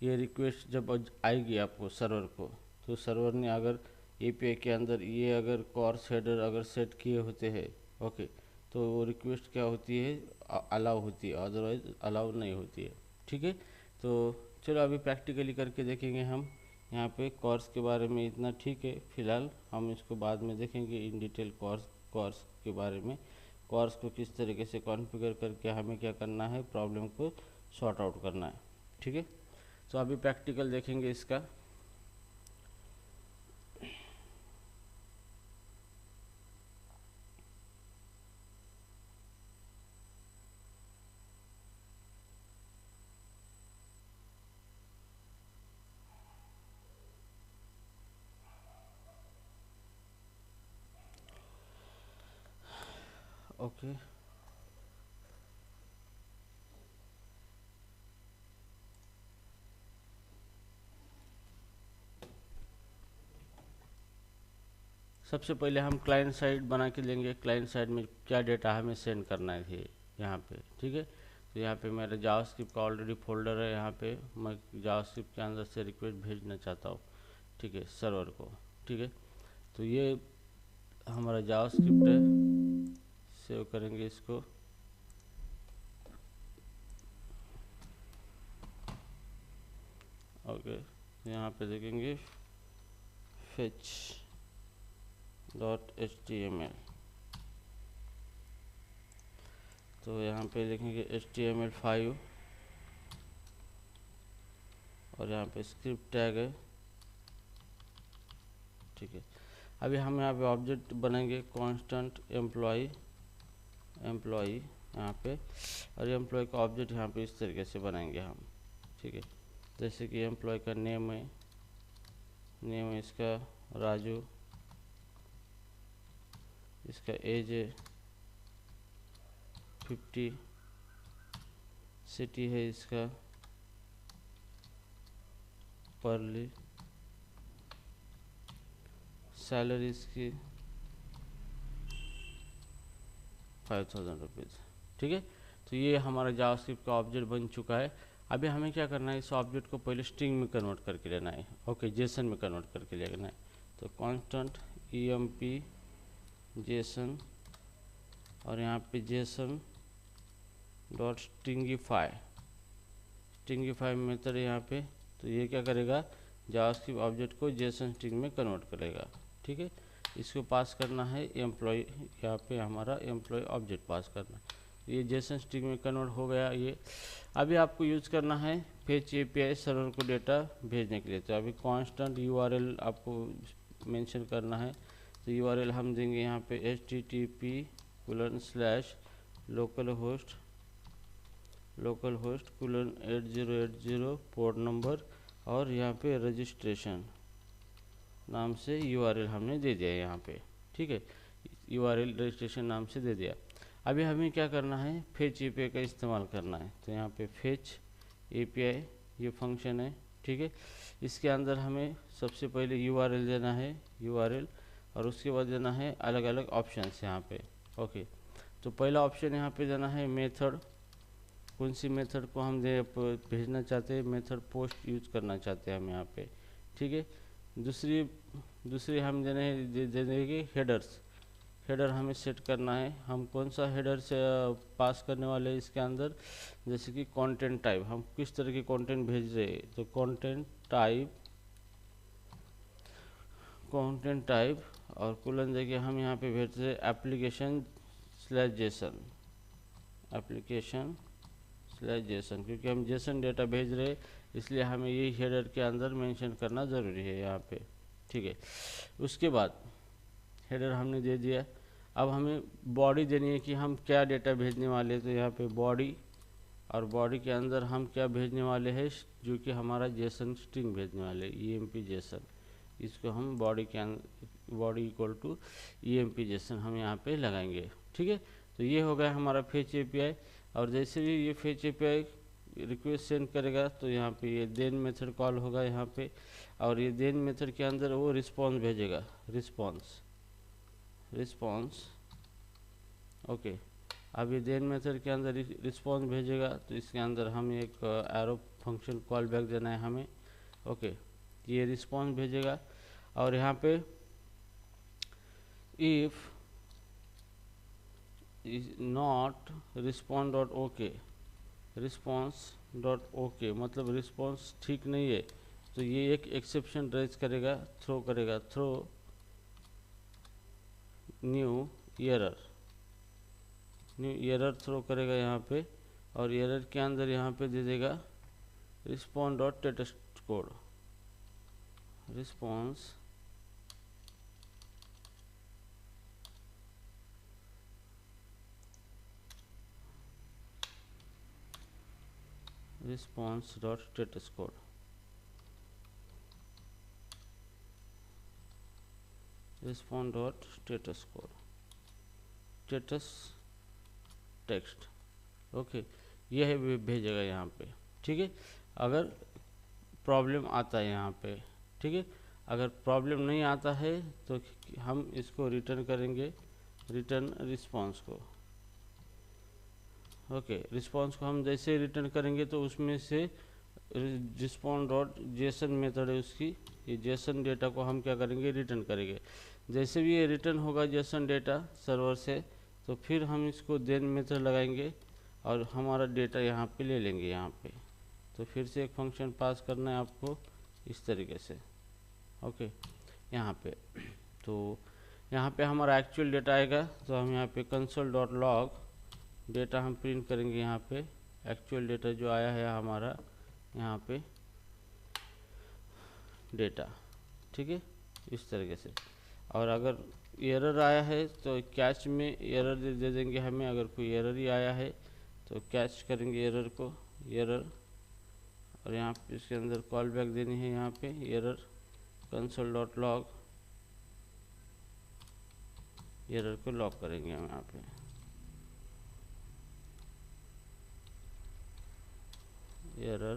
ये रिक्वेस्ट जब आएगी आपको सर्वर को, तो सर्वर ने अगर एपीआई के अंदर ये अगर कॉर्स हेडर अगर सेट किए होते हैं, ओके, तो वो रिक्वेस्ट क्या होती है, अलाउ होती है, अदरवाइज अलाउ नहीं होती है। ठीक है, तो चलो अभी प्रैक्टिकली करके देखेंगे हम यहाँ पे कॉर्स के बारे में। इतना ठीक है, फिलहाल हम इसको बाद में देखेंगे इन डिटेल कॉर्स के बारे में, कॉर्स को किस तरीके से कॉन्फ़िगर करके हमें क्या करना है, प्रॉब्लम को सॉर्ट आउट करना है। ठीक है, तो अभी प्रैक्टिकल देखेंगे इसका। ओके, सबसे पहले हम क्लाइंट साइड बना के लेंगे। क्लाइंट साइड में क्या डेटा हमें सेंड करना है यहाँ पे। ठीक है, तो यहाँ पे मेरा जावास्क्रिप्ट का ऑलरेडी फोल्डर है, यहाँ पे मैं जावास्क्रिप्ट के अंदर से रिक्वेस्ट भेजना चाहता हूँ। ठीक है, सर्वर को। ठीक है, तो ये हमारा जावास्क्रिप्ट है, सेव करेंगे इसको। ओके, यहाँ पे देखेंगे fetch .html, तो यहाँ पे लिखेंगे HTML5 और यहाँ पे स्क्रिप्ट टैग है। ठीक है, अभी हम यहाँ पे ऑब्जेक्ट बनाएंगे कांस्टेंट एम्प्लॉय यहाँ पे, और एम्प्लॉय का ऑब्जेक्ट यहाँ पे इस तरीके से बनाएंगे हम। ठीक है, जैसे कि एम्प्लॉय का नेम है इसका राजू, इसका एज है 50, सिटी है इसका पर्ली, सैलरी इसकी 5000 रुपीज़। ठीक है, तो ये हमारा जावास्क्रिप्ट का ऑब्जेक्ट बन चुका है। अभी हमें क्या करना है, इस ऑब्जेक्ट को पहले स्ट्रिंग में कन्वर्ट करके लेना है। ओके, जेसन में कन्वर्ट करके लेना है। तो कांस्टेंट emp जेसन, और यहाँ पे जेसन डॉट स्ट्रिंगिफाई मेथड यहाँ पे, तो ये क्या करेगा, जावास्क्रिप्ट ऑब्जेक्ट को जेसन स्ट्रिंग में कन्वर्ट करेगा। ठीक है, इसको पास करना है एम्प्लॉय, यहाँ पे हमारा एम्प्लॉय ऑब्जेक्ट पास करना, ये जेसन स्ट्रिंग में कन्वर्ट हो गया। ये अभी आपको यूज करना है फेच एपीआई सर्वर को डेटा भेजने के लिए। तो अभी कांस्टेंट यूआरएल आपको मेंशन करना है। तो यूआरएल हम देंगे यहाँ पे http://localhost:8080 पोर्ट नंबर, और यहाँ पे रजिस्ट्रेशन नाम से यूआरएल हमने दे दिया यहाँ पे। ठीक है, यूआरएल रजिस्ट्रेशन नाम से दे दिया। अभी हमें क्या करना है, फेच एपीआई का इस्तेमाल करना है। तो यहाँ पे फेच एपीआई ये फंक्शन है। ठीक है, इसके अंदर हमें सबसे पहले यूआरएल देना है, यूआरएल, और उसके बाद देना है अलग अलग ऑप्शंस यहाँ पे। ओके, तो पहला ऑप्शन यहाँ पे देना है मेथड, कौन सी मेथड को हम भेजना चाहते हैं, मेथड पोस्ट यूज करना चाहते हैं हम यहाँ पे। ठीक है, दूसरी हम दे देंगे हेडर्स, हेडर हमें सेट करना है, हम कौन सा हेडर से पास करने वाले हैं इसके अंदर, जैसे कि कंटेंट टाइप, हम किस तरह के कंटेंट भेज रहे हैं। तो कंटेंट टाइप और कोलन देखिए हम यहाँ पे भेज रहे एप्लीकेशन/जेसन, क्योंकि हम जेसन डेटा भेज रहे हैं, इसलिए हमें ये हेडर के अंदर मेंशन करना ज़रूरी है यहाँ पे। ठीक है, उसके बाद हेडर हमने दे दिया। अब हमें बॉडी देनी है कि हम क्या डेटा भेजने वाले हैं। तो यहाँ पे बॉडी, और बॉडी के अंदर हम क्या भेजने वाले हैं, जो कि हमारा जेसन स्ट्रिंग भेजने वाले, EMP जेसन। इसको हम body equal to EMP JSON हम यहाँ पे लगाएंगे। ठीक है, तो ये हो गया हमारा फेच एपीआई। और जैसे भी ये फेच एपीआई रिक्वेस्ट सेंड करेगा, तो यहाँ पे ये देन मेथड कॉल होगा यहाँ पे, और ये देन मेथड के अंदर वो रिस्पॉन्स भेजेगा, रिस्पॉन्स। ओके, अब ये देन मेथड के अंदर रिस्पॉन्स भेजेगा, तो इसके अंदर हम एक एरो फंक्शन कॉल बैक देना है हमें। ओके, ये रिस्पॉन्स भेजेगा, और यहाँ पे इफ इज नॉट रिस्पॉन्स.ओके मतलब रिस्पॉन्स ठीक नहीं है, तो ये एक एक्सेप्शन रेज करेगा, थ्रो न्यू एरर थ्रो करेगा यहाँ पे, और एरर के अंदर यहाँ पे दे देगा response.टेस्टकोड, response.statuscode, स्टेटस टेक्स्ट। ओके, यह है भेजेगा यहाँ पे। ठीक है, अगर प्रॉब्लम आता है यहाँ पे, ठीक है, अगर प्रॉब्लम नहीं आता है तो हम इसको रिटर्न करेंगे, रिटर्न रिस्पॉन्स को। ओके, रिस्पॉन्स को हम जैसे रिटर्न करेंगे तो उसमें से response.json मेथड है उसकी, ये जेसन डेटा को हम क्या करेंगे, रिटर्न करेंगे। जैसे भी ये रिटर्न होगा जेसन डेटा सर्वर से, तो फिर हम इसको देन मेथड लगाएंगे और हमारा डेटा यहाँ पे ले लेंगे यहाँ पे। तो फिर से एक फंक्शन पास करना है आपको इस तरीके से। ओके, यहाँ पे तो यहाँ पे हमारा एक्चुअल डेटा आएगा, तो हम यहाँ पे console.log डेटा हम प्रिंट करेंगे। यहाँ पे एक्चुअल डेटा जो आया है हमारा यहाँ पे डेटा, ठीक है, इस तरीके से। और अगर एरर आया है तो कैच में एरर दे देंगे हमें, अगर कोई एरर ही आया है तो कैच करेंगे एरर को, एरर, और यहाँ पे इसके अंदर कॉल बैक देनी है, यहाँ पे एरर console.log एरर को लॉक करेंगे हम यहाँ पे, एरर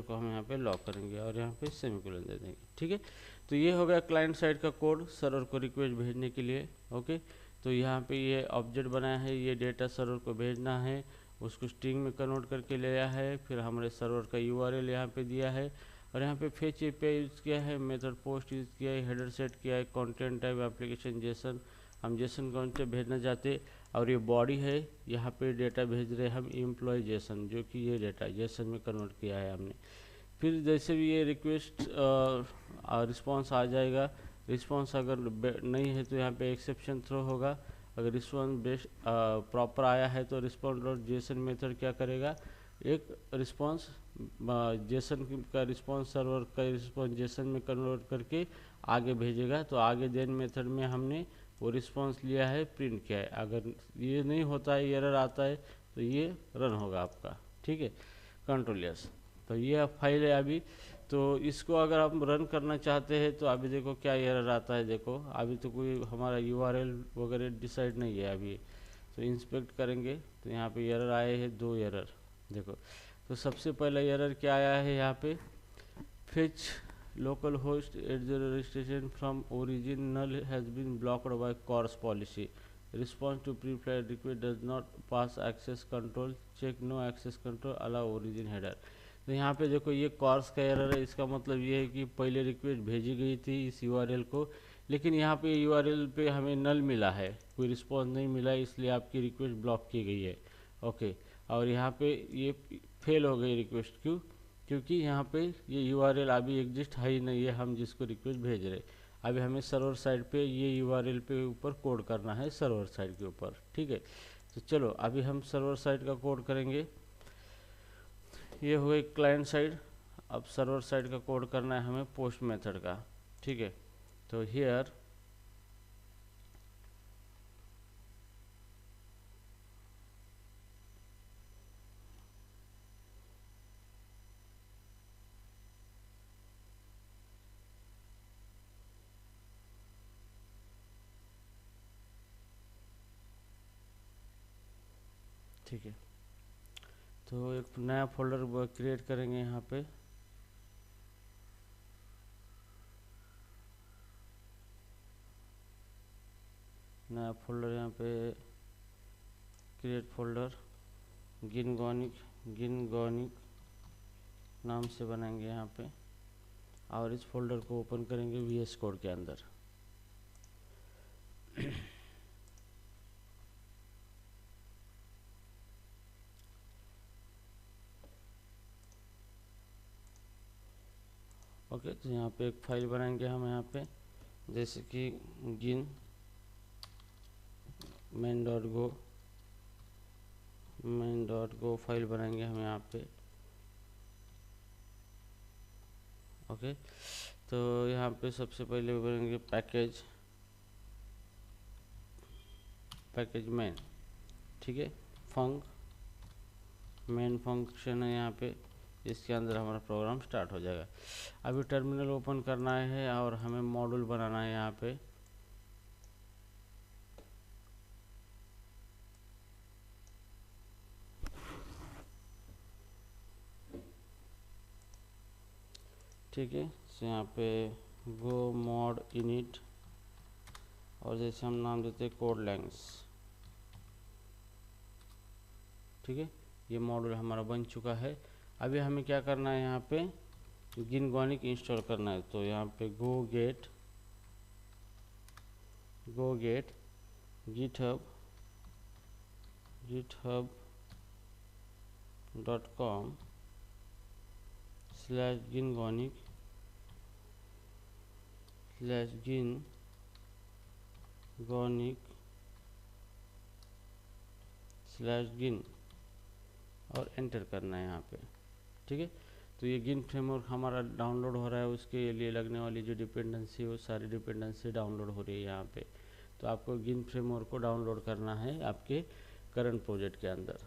को हम यहाँ पे लॉक करेंगे और यहाँ पे सेमीकोलन दे देंगे। ठीक है, तो ये हो गया क्लाइंट साइड का कोड सर्वर को रिक्वेस्ट भेजने के लिए। ओके, तो यहाँ पे ये ऑब्जेक्ट बनाया है, ये डेटा सर्वर को भेजना है, उसको स्ट्रिंग में कन्वर्ट करके ले आया है, फिर हमारे सर्वर का यूआरएल यहाँ पे दिया है, और यहाँ पे फेच एपीआई यूज़ किया है, मेथड पोस्ट यूज़ किया है, हेडर सेट किया है, कंटेंट टाइप एप्लीकेशन जेसन, हम जेसन कंटेंट भेजना चाहते, और ये बॉडी है, यहाँ पे डेटा भेज रहे हम एम्प्लॉय जेसन, जो कि ये डेटा जेसन में कन्वर्ट किया है हमने। फिर जैसे भी ये रिक्वेस्ट रिस्पॉन्स आ जाएगा, रिस्पॉन्स अगर नहीं है तो यहाँ पे एक्सेप्शन थ्रो होगा, अगर रिस्पॉन्स बेस्ट प्रॉपर आया है तो रिस्पॉन्स डॉट जेसन मेथड क्या करेगा, एक रिस्पॉन्स जेसन का रिस्पॉन्स सर्वर का रिस्पॉन्स जेसन में कन्वर्ट करके आगे भेजेगा। तो आगे देन मेथड में हमने वो रिस्पॉन्स लिया है, प्रिंट किया है। अगर ये नहीं होता है, एरर आता है, तो ये रन होगा आपका, ठीक है, कंट्रोल यस। तो ये फाइल है अभी, तो इसको अगर हम रन करना चाहते हैं तो अभी देखो क्या एरर आता है। देखो अभी तो कोई हमारा यूआरएल वगैरह डिसाइड नहीं है अभी, तो इंस्पेक्ट करेंगे तो यहाँ पे एरर आए हैं, 2 एरर देखो। तो सबसे पहला एरर क्या आया है यहाँ पे, fetch localhost 80 registration from origin null has been blocked by CORS policy, response to preflight request does not pass access control, check no access control allow origin header. तो यहाँ पे देखो ये कॉर्स का error है, इसका मतलब ये है कि पहले रिक्वेस्ट भेजी गई थी इस यूआरएल को, लेकिन यहाँ पे यूआरएल पे हमें नल मिला है, कोई रिस्पॉन्स नहीं मिला, इसलिए आपकी रिक्वेस्ट ब्लॉक की गई है। ओके, और यहाँ पे ये फेल हो गई रिक्वेस्ट, क्यों, क्योंकि यहाँ पे ये यूआरएल अभी एग्जिस्ट है ही नहीं है, हम जिसको रिक्वेस्ट भेज रहे। अभी हमें सर्वर साइड पे ये यूआरएल पे ऊपर कोड करना है, सर्वर साइड के ऊपर, ठीक है। तो चलो अभी हम सर्वर साइड का कोड करेंगे। ये हो गई क्लाइंट साइड, अब सर्वर साइड का कोड करना है हमें पोस्ट मेथड का, ठीक है। तो हियर ठीक है, तो एक नया फोल्डर क्रिएट करेंगे यहाँ पे। नया फोल्डर यहाँ पे क्रिएट फोल्डर गिनगॉनिक नाम से बनाएंगे यहाँ पे, और इस फोल्डर को ओपन करेंगे वीएस कोड के अंदर। ओके, तो यहाँ पे एक फाइल बनाएंगे हम यहाँ पे, जैसे कि गिन main.go फाइल बनाएंगे हम यहाँ पे। ओके, तो यहाँ पे सबसे पहले बनाएंगे पैकेज मेन, ठीक है, मेन फंक्शन है यहाँ पे, इसके अंदर हमारा प्रोग्राम स्टार्ट हो जाएगा। अभी टर्मिनल ओपन करना है और हमें मॉड्यूल बनाना है यहाँ पे। ठीक है, तो यहाँ पे गो मॉड इनिट, और जैसे हम नाम देते हैं कोड लैंग्स, ठीक है। ये मॉड्यूल हमारा बन चुका है। अभी हमें क्या करना है, यहाँ पे गिनगॉनिक इंस्टॉल करना है। तो यहाँ पे गो गेट github.com/gingonic/gin और एंटर करना है यहाँ पे, ठीक है। तो ये गिन फ्रेमवर्क हमारा डाउनलोड हो रहा है, उसके लिए लगने वाली जो डिपेंडेंसी है वो सारी डिपेंडेंसी डाउनलोड हो रही है यहाँ पे। तो आपको गिन फ्रेमवर्क को डाउनलोड करना है आपके करंट प्रोजेक्ट के अंदर।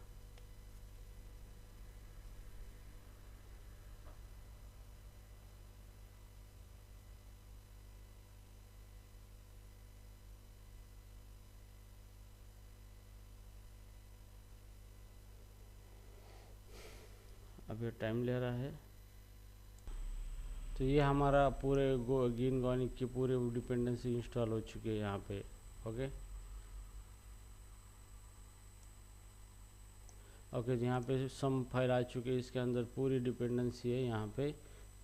अभी टाइम ले रहा है। तो ये हमारा पूरे गिनगॉनिक की पूरे डिपेंडेंसी इंस्टॉल हो चुकी है यहाँ पे। ओके ओके, यहाँ पे सम फाइल आ चुकी है, इसके अंदर पूरी डिपेंडेंसी है यहाँ पे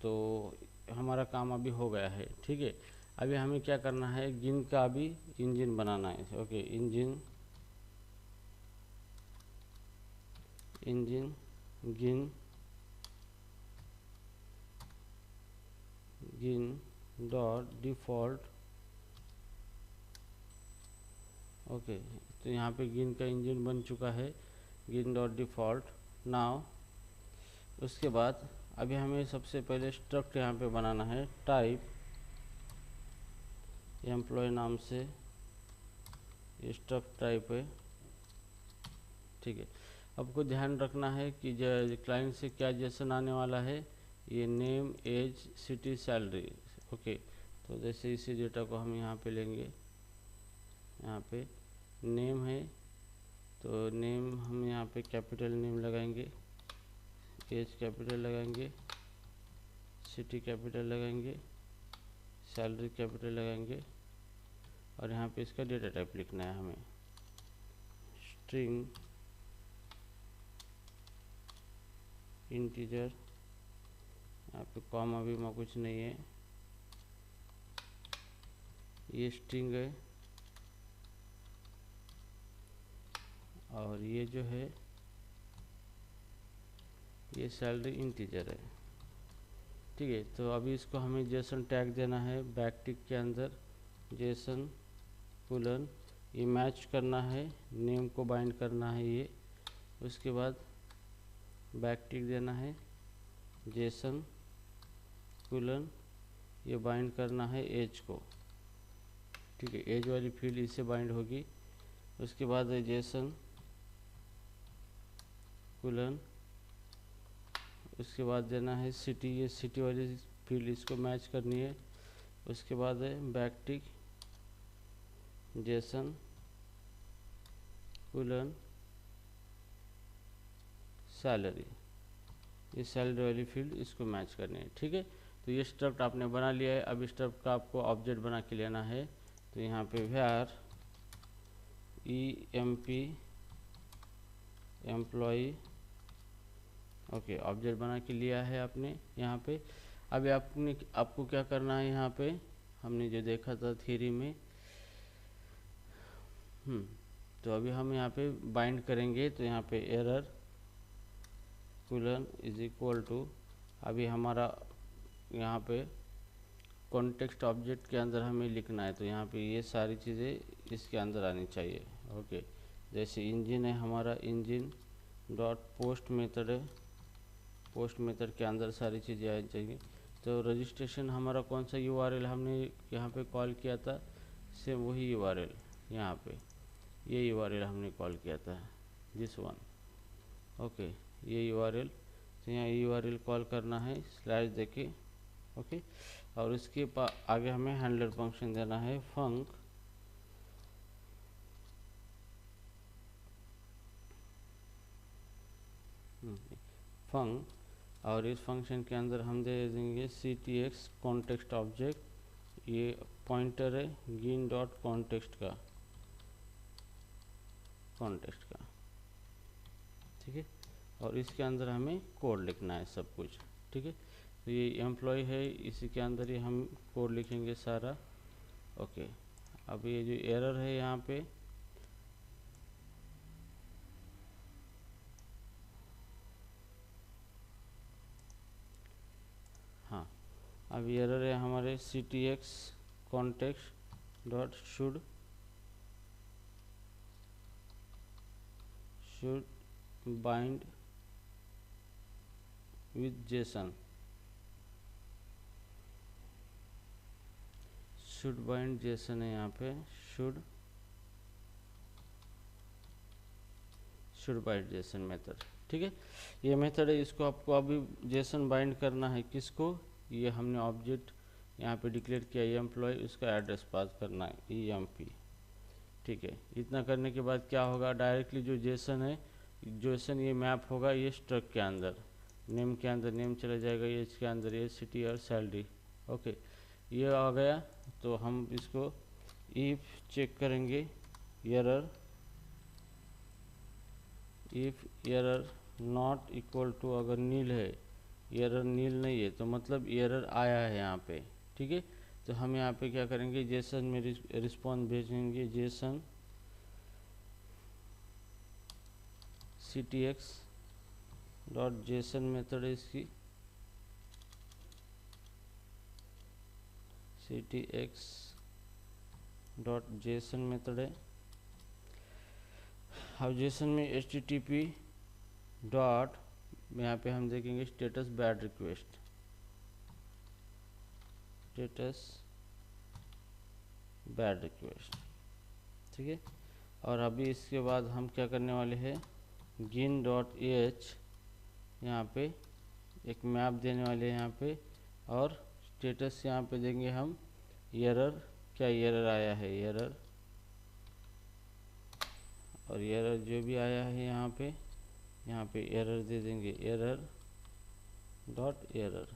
तो हमारा काम अभी हो गया है। ठीक है, अभी हमें क्या करना है, गिन का अभी इंजन बनाना है। ओके, इंजन गिन डॉट डिफ़ॉल्ट। ओके, तो यहाँ पे गिन का इंजन बन चुका है, गिन डॉट डिफ़ॉल्ट नाउ। उसके बाद अभी हमें सबसे पहले स्ट्रक्ट यहाँ पे बनाना है, टाइप एम्प्लॉय नाम से स्ट्रक्ट टाइप है। ठीक है, आपको ध्यान रखना है कि जो क्लाइंट से क्या जेसन आने वाला है, ये name, age, city, salary. Okay, तो जैसे इसी डेटा को हम यहाँ पे लेंगे, यहाँ पे नेम है तो नेम हम यहाँ पे कैपिटल नेम लगाएंगे, एज कैपिटल लगाएंगे, सिटी कैपिटल लगाएंगे, सैलरी कैपिटल लगाएंगे, और यहाँ पे इसका डेटा टाइप लिखना है हमें, स्ट्रिंग इंटीजर। यहाँ पे कॉमा भी कुछ नहीं है, ये स्ट्रिंग है, और ये जो है ये सैलरी इंटीजर है। ठीक है, तो अभी इसको हमें जेसन टैग देना है, बैकटिक के अंदर जेसन कुलन, ये मैच करना है, नेम को बाइंड करना है ये। उसके बाद बैकटिक देना है, जेसन कुलन, ये बाइंड करना है एज को। ठीक है, एज वाली फील्ड इससे बाइंड होगी। उसके बाद जेसन कुलन, उसके बाद देना है सिटी, ये सिटी वाली फील्ड इसको मैच करनी है। उसके बाद है बैकटिक जेसन कुलन सैलरी, ये सैलरी वाली फील्ड इसको मैच करनी है। ठीक है, तो ये स्ट्रक्ट आपने बना लिया है। अब स्ट्रक्ट का आपको ऑब्जेक्ट बना के लेना है, तो यहाँ पे var emp employee. Okay, object बना के लिया है आपने यहाँ पे। अभी आपको क्या करना है, यहाँ पे हमने जो देखा था थ्योरी में, तो अभी हम यहाँ पे बाइंड करेंगे। तो यहाँ पे एरर कुलन इज इक्वल टू, अभी हमारा यहाँ पे कॉन्टेक्स्ट ऑब्जेक्ट के अंदर हमें लिखना है, तो यहाँ पे ये सारी चीज़ें इसके अंदर आनी चाहिए। ओके, जैसे इंजन है हमारा, इंजन डॉट पोस्ट मेथड है, पोस्ट मेथड के अंदर सारी चीज़ें आनी चाहिए। तो रजिस्ट्रेशन हमारा कौन सा यूआरएल हमने यहाँ पे कॉल किया था, सेम वही यूआरएल, यहाँ पे ये यूआरएल हमने कॉल किया था, दिस वन। ओके, ये यूआरएल, तो यहाँ यूआरएल कॉल करना है स्लैश देके। ओके, और उसके आगे हमें हैंडलर फंक्शन देना है, फंक और इस फंक्शन के अंदर हम दे देंगे ctx कॉन्टेक्स्ट ऑब्जेक्ट, ये पॉइंटर है गिन डॉट कॉन्टेक्स्ट का, ठीक है, और इसके अंदर हमें कोड लिखना है सब कुछ। ठीक है, तो ये एम्प्लॉय है, इसी के अंदर ही हम कोड लिखेंगे सारा। ओके, अब ये जो एरर है यहाँ पे, हाँ, अब एरर है हमारे ctx context dot should bind with Jason, should bind Jason है यहाँ पे, शुड बाइंड जेसन मेथड। ठीक है, ये मेथड है, इसको आपको अभी जेसन बाइंड करना है, किसको, ये हमने ऑब्जेक्ट यहाँ पे डिक्लेयर किया एम्प्लॉय, उसका एड्रेस पास करना है emp। ठीक है, इतना करने के बाद क्या होगा, डायरेक्टली जो जेसन है, जेसन ये मैप होगा ये स्ट्रक्ट के अंदर, नेम के अंदर नेम चला जाएगा, ये इसके अंदर ये सिटी और सैलरी। ओके, ये आ गया, तो हम इसको इफ चेक करेंगे, error if error not equal to, अगर नील है एरर नील नहीं है, तो मतलब एरर आया है यहाँ पे। ठीक है, तो हम यहाँ पे क्या करेंगे, जेसन में रिस्पॉन्स भेजेंगे, Jason ctx dot JSON method है इसकी, ctx डॉट जेसन मेथड है। अब जेसन में http डॉट, यहाँ पे हम देखेंगे status bad request, status bad request. ठीक है, और अभी इसके बाद हम क्या करने वाले हैं, गिन डॉट एच यहाँ पे एक मैप देने वाले हैं यहाँ पे, और स्टेटस यहाँ पे देंगे हम एरर, क्या एरर आया है एरर, और एरर जो भी आया है यहाँ पे एरर दे देंगे, एरर डॉट एरर,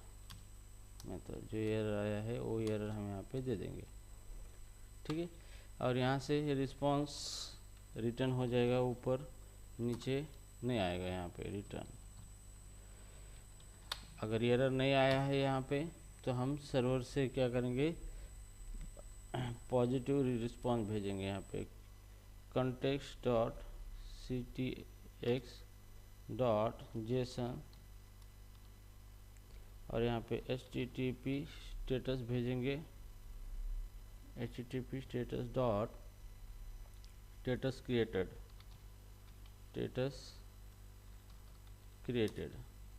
मतलब जो एरर आया है वो एरर हम यहाँ पे दे देंगे। ठीक है, और यहाँ से रिस्पांस रिटर्न हो जाएगा, ऊपर नीचे नहीं आएगा यहाँ पे रिटर्न। अगर एरर नहीं आया है यहाँ पे तो हम सर्वर से क्या करेंगे, पॉजिटिव रिस्पांस भेजेंगे यहाँ पे, context dot ctx dot Jason, और यहाँ पे http स्टेटस भेजेंगे, http status dot status created.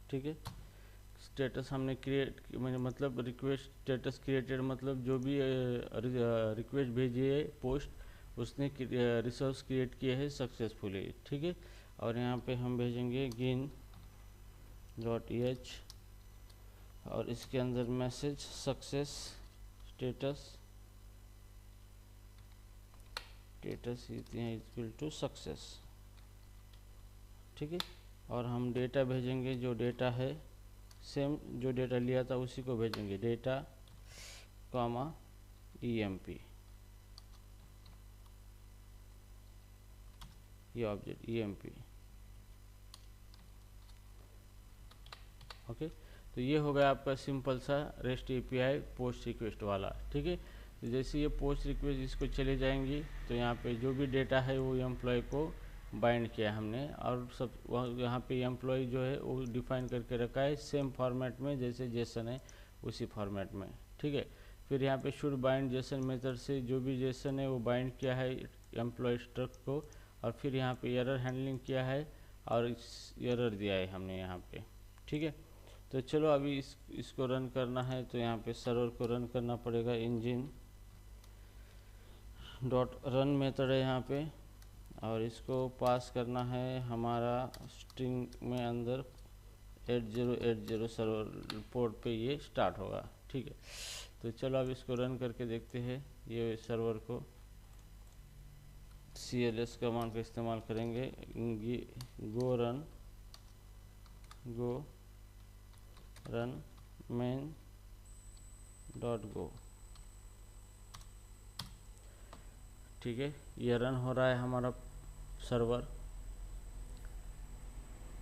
ठीक है, स्टेटस हमने क्रिएट, मैंने मतलब रिक्वेस्ट स्टेटस क्रिएटेड मतलब जो भी रिक्वेस्ट भेजी है पोस्ट उसने रिसोर्स क्रिएट किए हैं सक्सेसफुली। ठीक है, और यहाँ पे हम भेजेंगे गिन डॉट एच, और इसके अंदर message success status equal to success. ठीक है, और हम डेटा भेजेंगे, जो डेटा है सेम जो डेटा लिया था उसी को भेजेंगे, डेटा कॉमा emp, ये ऑब्जेक्ट emp। ओके, तो ये हो गया आपका सिंपल सा रेस्ट एपीआई पोस्ट रिक्वेस्ट वाला। ठीक है, तो जैसे ये पोस्ट रिक्वेस्ट इसको चले जाएंगी तो यहाँ पे जो भी डेटा है वो एम्प्लॉय को बाइंड किया हमने, और सब यहाँ पे एम्प्लॉय जो है वो डिफाइन करके रखा है सेम फॉर्मेट में जैसे जेसन है उसी फॉर्मेट में। ठीक है, फिर यहाँ पे शुड बाइंड जेसन मेथड से जो भी जेसन है वो बाइंड किया है एम्प्लॉय स्ट्रक्ट को, और फिर यहाँ पे एरर हैंडलिंग किया है और एरर दिया है हमने यहाँ पे। ठीक है, तो चलो अभी इसको रन करना है, तो यहाँ पे सर्वर को रन करना पड़ेगा, इंजन डॉट रन मेथड है यहाँ पे, और इसको पास करना है हमारा स्ट्रिंग में अंदर 8080 सर्वर पोर्ट पे ये स्टार्ट होगा। ठीक है, तो चलो अब इसको रन करके देखते हैं। ये सर्वर को cls कमांड का इस्तेमाल करेंगे, गो रन main डॉट गो। ठीक है, ये रन हो रहा है हमारा सर्वर।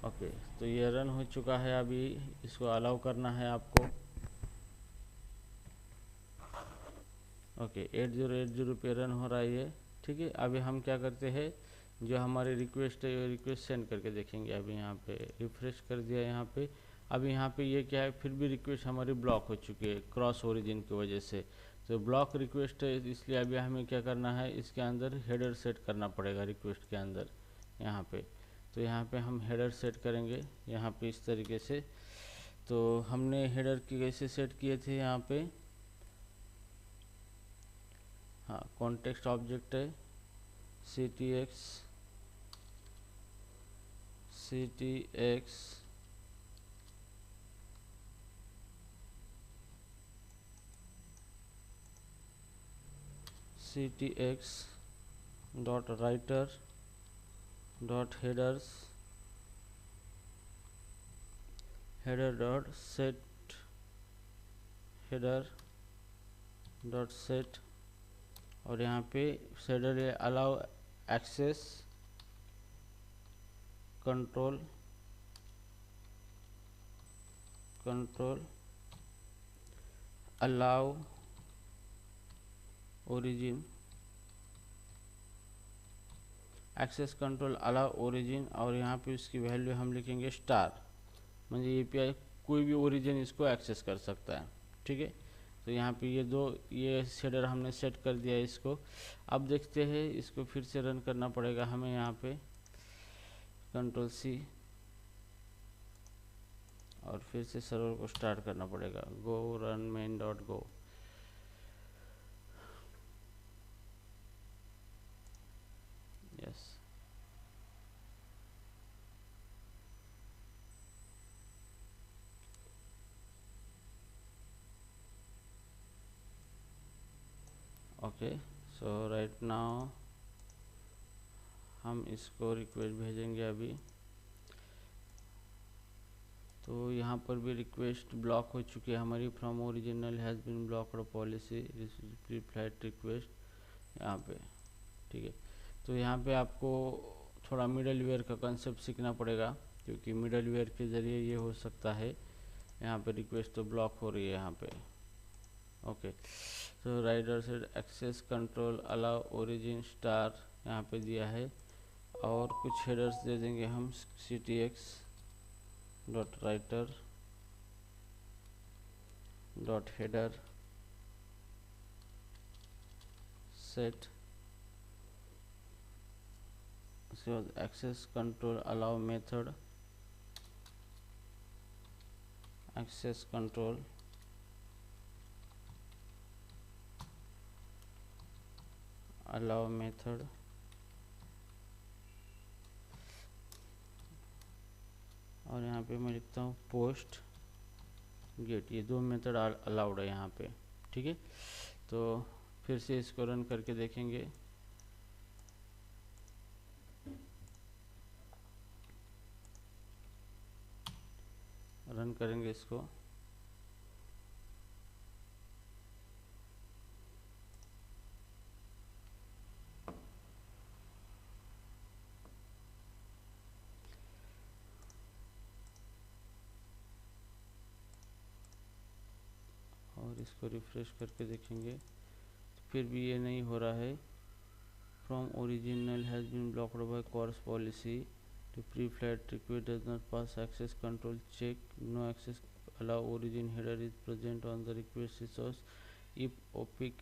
ओके, तो ये रन हो चुका है, अभी इसको अलाउ करना है आपको। ओके, 8080 पे रन हो रहा है ये। ठीक है, अभी हम क्या करते हैं, जो हमारी रिक्वेस्ट है रिक्वेस्ट सेंड करके देखेंगे। अभी यहाँ पे रिफ्रेश कर दिया यहाँ पे, अभी यहाँ पे ये क्या है, फिर भी रिक्वेस्ट हमारी ब्लॉक हो चुकी है क्रॉस ओरिजिन की वजह से। तो ब्लॉक रिक्वेस्ट है, इसलिए अभी हमें क्या करना है, इसके अंदर हेडर सेट करना पड़ेगा रिक्वेस्ट के अंदर यहाँ पे। तो यहाँ पे हम हेडर सेट करेंगे यहाँ पे इस तरीके से। तो हमने हेडर की कैसे सेट किए थे यहाँ पे, हाँ कॉन्टेक्स्ट ऑब्जेक्ट है ctx dot writer dot header dot set header dot set, और यहाँ पे header allow access control control allow origin, access control allow origin, और यहाँ पे उसकी वैल्यू हम लिखेंगे स्टार, म्हणजे एपीआई कोई भी ओरिजिन इसको एक्सेस कर सकता है। ठीक है, तो यहाँ पे ये शेडर हमने सेट कर दिया है इसको। अब देखते हैं, इसको फिर से रन करना पड़ेगा हमें। यहाँ पे कंट्रोल सी और फिर से सर्वर को स्टार्ट करना पड़ेगा। Go run main dot go. Yes, okay. So right now हम इसको रिक्वेस्ट भेजेंगे अभी। तो यहाँ पर भी रिक्वेस्ट ब्लॉक हो चुकी है हमारी। From original has been blocked policy preflight request यहाँ पे। ठीक है, तो यहाँ पे आपको थोड़ा मिडल वेयर का कंसेप्ट सीखना पड़ेगा, क्योंकि मिडल वेयर के ज़रिए ये हो सकता है। यहाँ पे रिक्वेस्ट तो ब्लॉक हो रही है यहाँ पे। ओके, तो राइडर से access control allow origin star यहाँ पे दिया है, और कुछ हेडर्स दे देंगे हम। ctx dot writer dot header set, उसके बाद access control allow method, access control allow method, और यहाँ पे मैं लिखता हूँ पोस्ट गेट। ये दो मेथड अलाउड है यहाँ पे। ठीक है, तो फिर से इसको रन करके देखेंगे। रन करेंगे इसको। और इसको रिफ्रेश करके देखेंगे, तो फिर भी ये नहीं हो रहा है। From original has been blocked by CORS policy to preflight request does not pass access control check, no access allow origin header is present on the request resource if opaque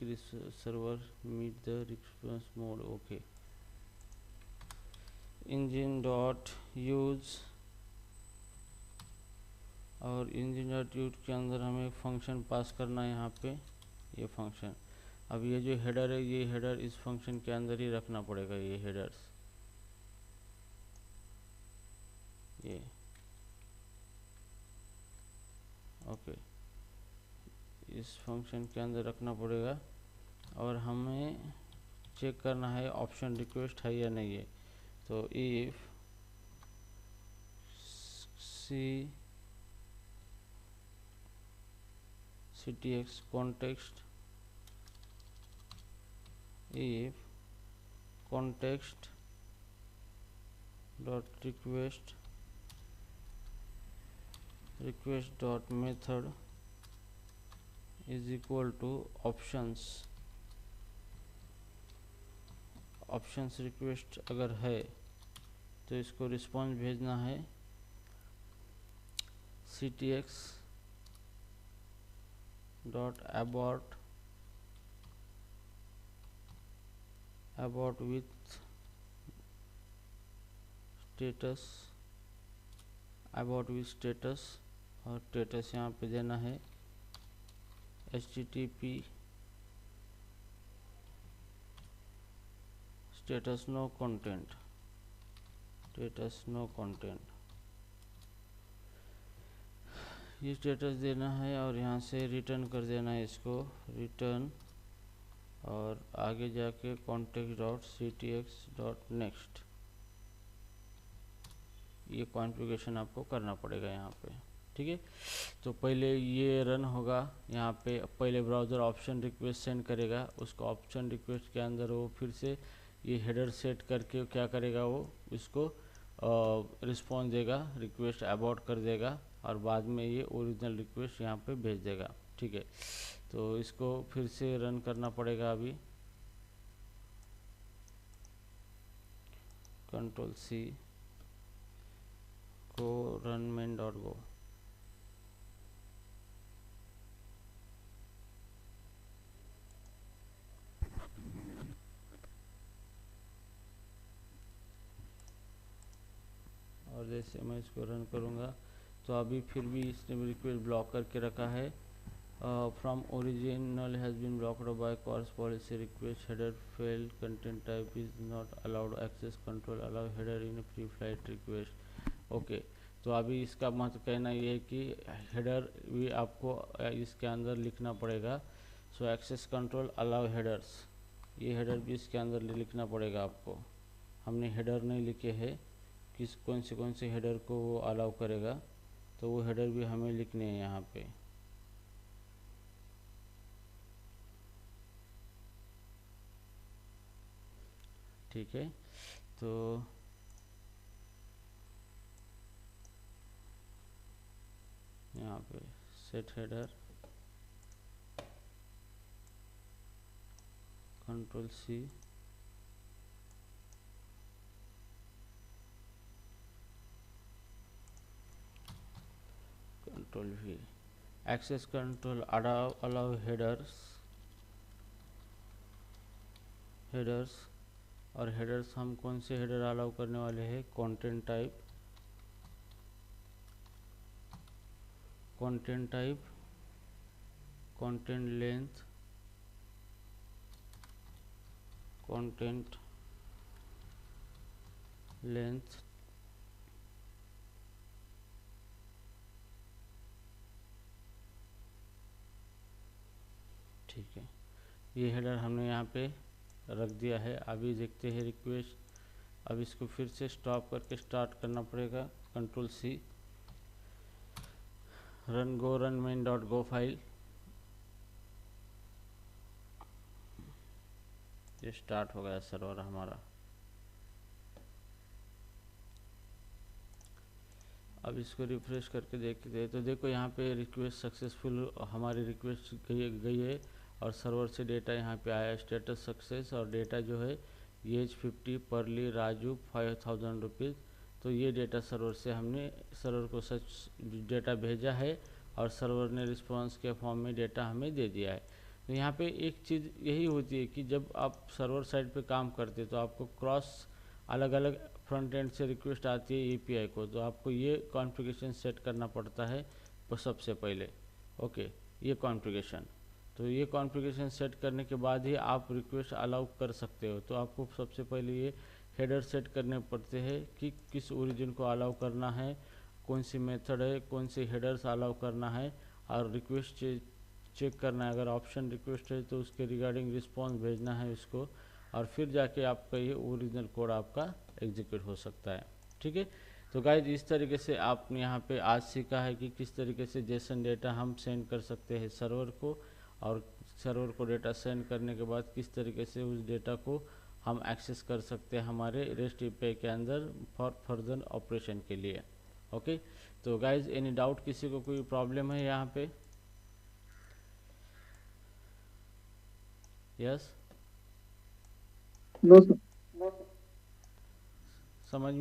server meet the response mode. Okay, engine dot use, और engine dot use के अंदर हमें एक function पास करना है यहाँ पे, ये फंक्शन। अब ये जो हेडर है, ये हेडर इस फंक्शन के अंदर ही रखना पड़ेगा। ये हेडर्स ये ओके, इस फंक्शन के अंदर रखना पड़ेगा। और हमें चेक करना है ऑप्शन रिक्वेस्ट है या नहीं है। तो if ctx context, if context dot request dot method is equal to options request अगर है तो इसको रिस्पॉन्स भेजना है ctx dot abort with status, abort with status, और status यहाँ पे देना है http status no content, status no content, ये स्टेटस देना है। और यहाँ से रिटर्न कर देना है इसको, रिटर्न, और आगे जाके context dot ctx dot next, ये कॉन्फ़िगरेशन आपको करना पड़ेगा यहाँ पे। ठीक है, तो पहले ये रन होगा। यहाँ पे पहले ब्राउज़र ऑप्शन रिक्वेस्ट सेंड करेगा, उसको ऑप्शन रिक्वेस्ट के अंदर वो फिर से ये हेडर सेट करके क्या करेगा, वो इसको रिस्पॉन्स देगा, रिक्वेस्ट अबॉर्ट कर देगा। और बाद में ये ओरिजिनल रिक्वेस्ट यहाँ पे भेज देगा। ठीक है, तो इसको फिर से रन करना पड़ेगा। अभी Ctrl+C को रन main.go। और जैसे मैं इसको रन करूँगा तो अभी फिर भी इसने रिक्वेस्ट ब्लॉक करके रखा है। From original has been blocked by CORS policy, request header failed, content type is not allowed, access control allow header in preflight request. Okay, तो अभी इसका मतलब कहना ये है कि हेडर भी आपको इसके अंदर लिखना पड़ेगा। सो एक्सेस कंट्रोल अलाउ हेडर्स, ये हेडर भी इसके अंदर लिखना पड़ेगा आपको। हमने हेडर नहीं लिखे हैं, किस कौन से हेडर को वो अलाउ करेगा, तो वो हेडर भी हमें लिखने हैं यहाँ पे। ठीक है, तो यहाँ पे set header, Ctrl+C, Ctrl+V, access control allow headers. और हेडर्स हम कौन से हेडर अलाउ करने वाले हैं, content type, content length, content length, ठीक है, ये हेडर हमने यहाँ पे रख दिया है। अभी देखते हैं रिक्वेस्ट, अब इसको फिर से स्टॉप करके स्टार्ट करना पड़ेगा। Ctrl+C, रन main.go फाइल, ये स्टार्ट हो गया सर्वर हमारा। अब इसको रिफ्रेश करके देखते हैं तो देखो यहाँ पे रिक्वेस्ट सक्सेसफुल, हमारी रिक्वेस्ट गई है और सर्वर से डेटा यहाँ पे आया, स्टेटस सक्सेस, और डेटा जो है एज 50, परली राजू 5000 रुपीज़। तो ये डेटा सर्वर से हमने सर्वर को सच डेटा भेजा है और सर्वर ने रिस्पांस के फॉर्म में डेटा हमें दे दिया है। तो यहाँ पे एक चीज़ यही होती है कि जब आप सर्वर साइड पे काम करते तो आपको क्रॉस अलग अलग फ्रंट एंड से रिक्वेस्ट आती है एपीआई को, तो आपको ये कॉन्फ़िगरेशन सेट करना पड़ता है सबसे पहले। ओके, ये कॉन्फ़िगरेशन, तो ये कॉन्फ़िगरेशन सेट करने के बाद ही आप रिक्वेस्ट अलाउ कर सकते हो। तो आपको सबसे पहले ये हेडर सेट करने पड़ते हैं कि किस ओरिजिन को अलाउ करना है, कौन सी मेथड है, कौन से हेडर्स अलाउ करना है, और रिक्वेस्ट चेक करना है। अगर ऑप्शन रिक्वेस्ट है तो उसके रिगार्डिंग रिस्पॉन्स भेजना है उसको, और फिर जाके आपका ये ओरिजिनल कोड आपका एग्जीक्यूट हो सकता है। ठीक है, तो गाइज इस तरीके से आपने यहाँ पे आज सीखा है कि किस तरीके से जेसन डेटा हम सेंड कर सकते हैं सर्वर को, और सर्वर को डेटा सेंड करने के बाद किस तरीके से उस डेटा को हम एक्सेस कर सकते हैं हमारे रेस्ट एपीआई के अंदर फॉर फर्दर ऑपरेशन के लिए। ओके, तो गाइज एनी डाउट, किसी को कोई प्रॉब्लम है यहाँ पे? Yes, no sir. समझ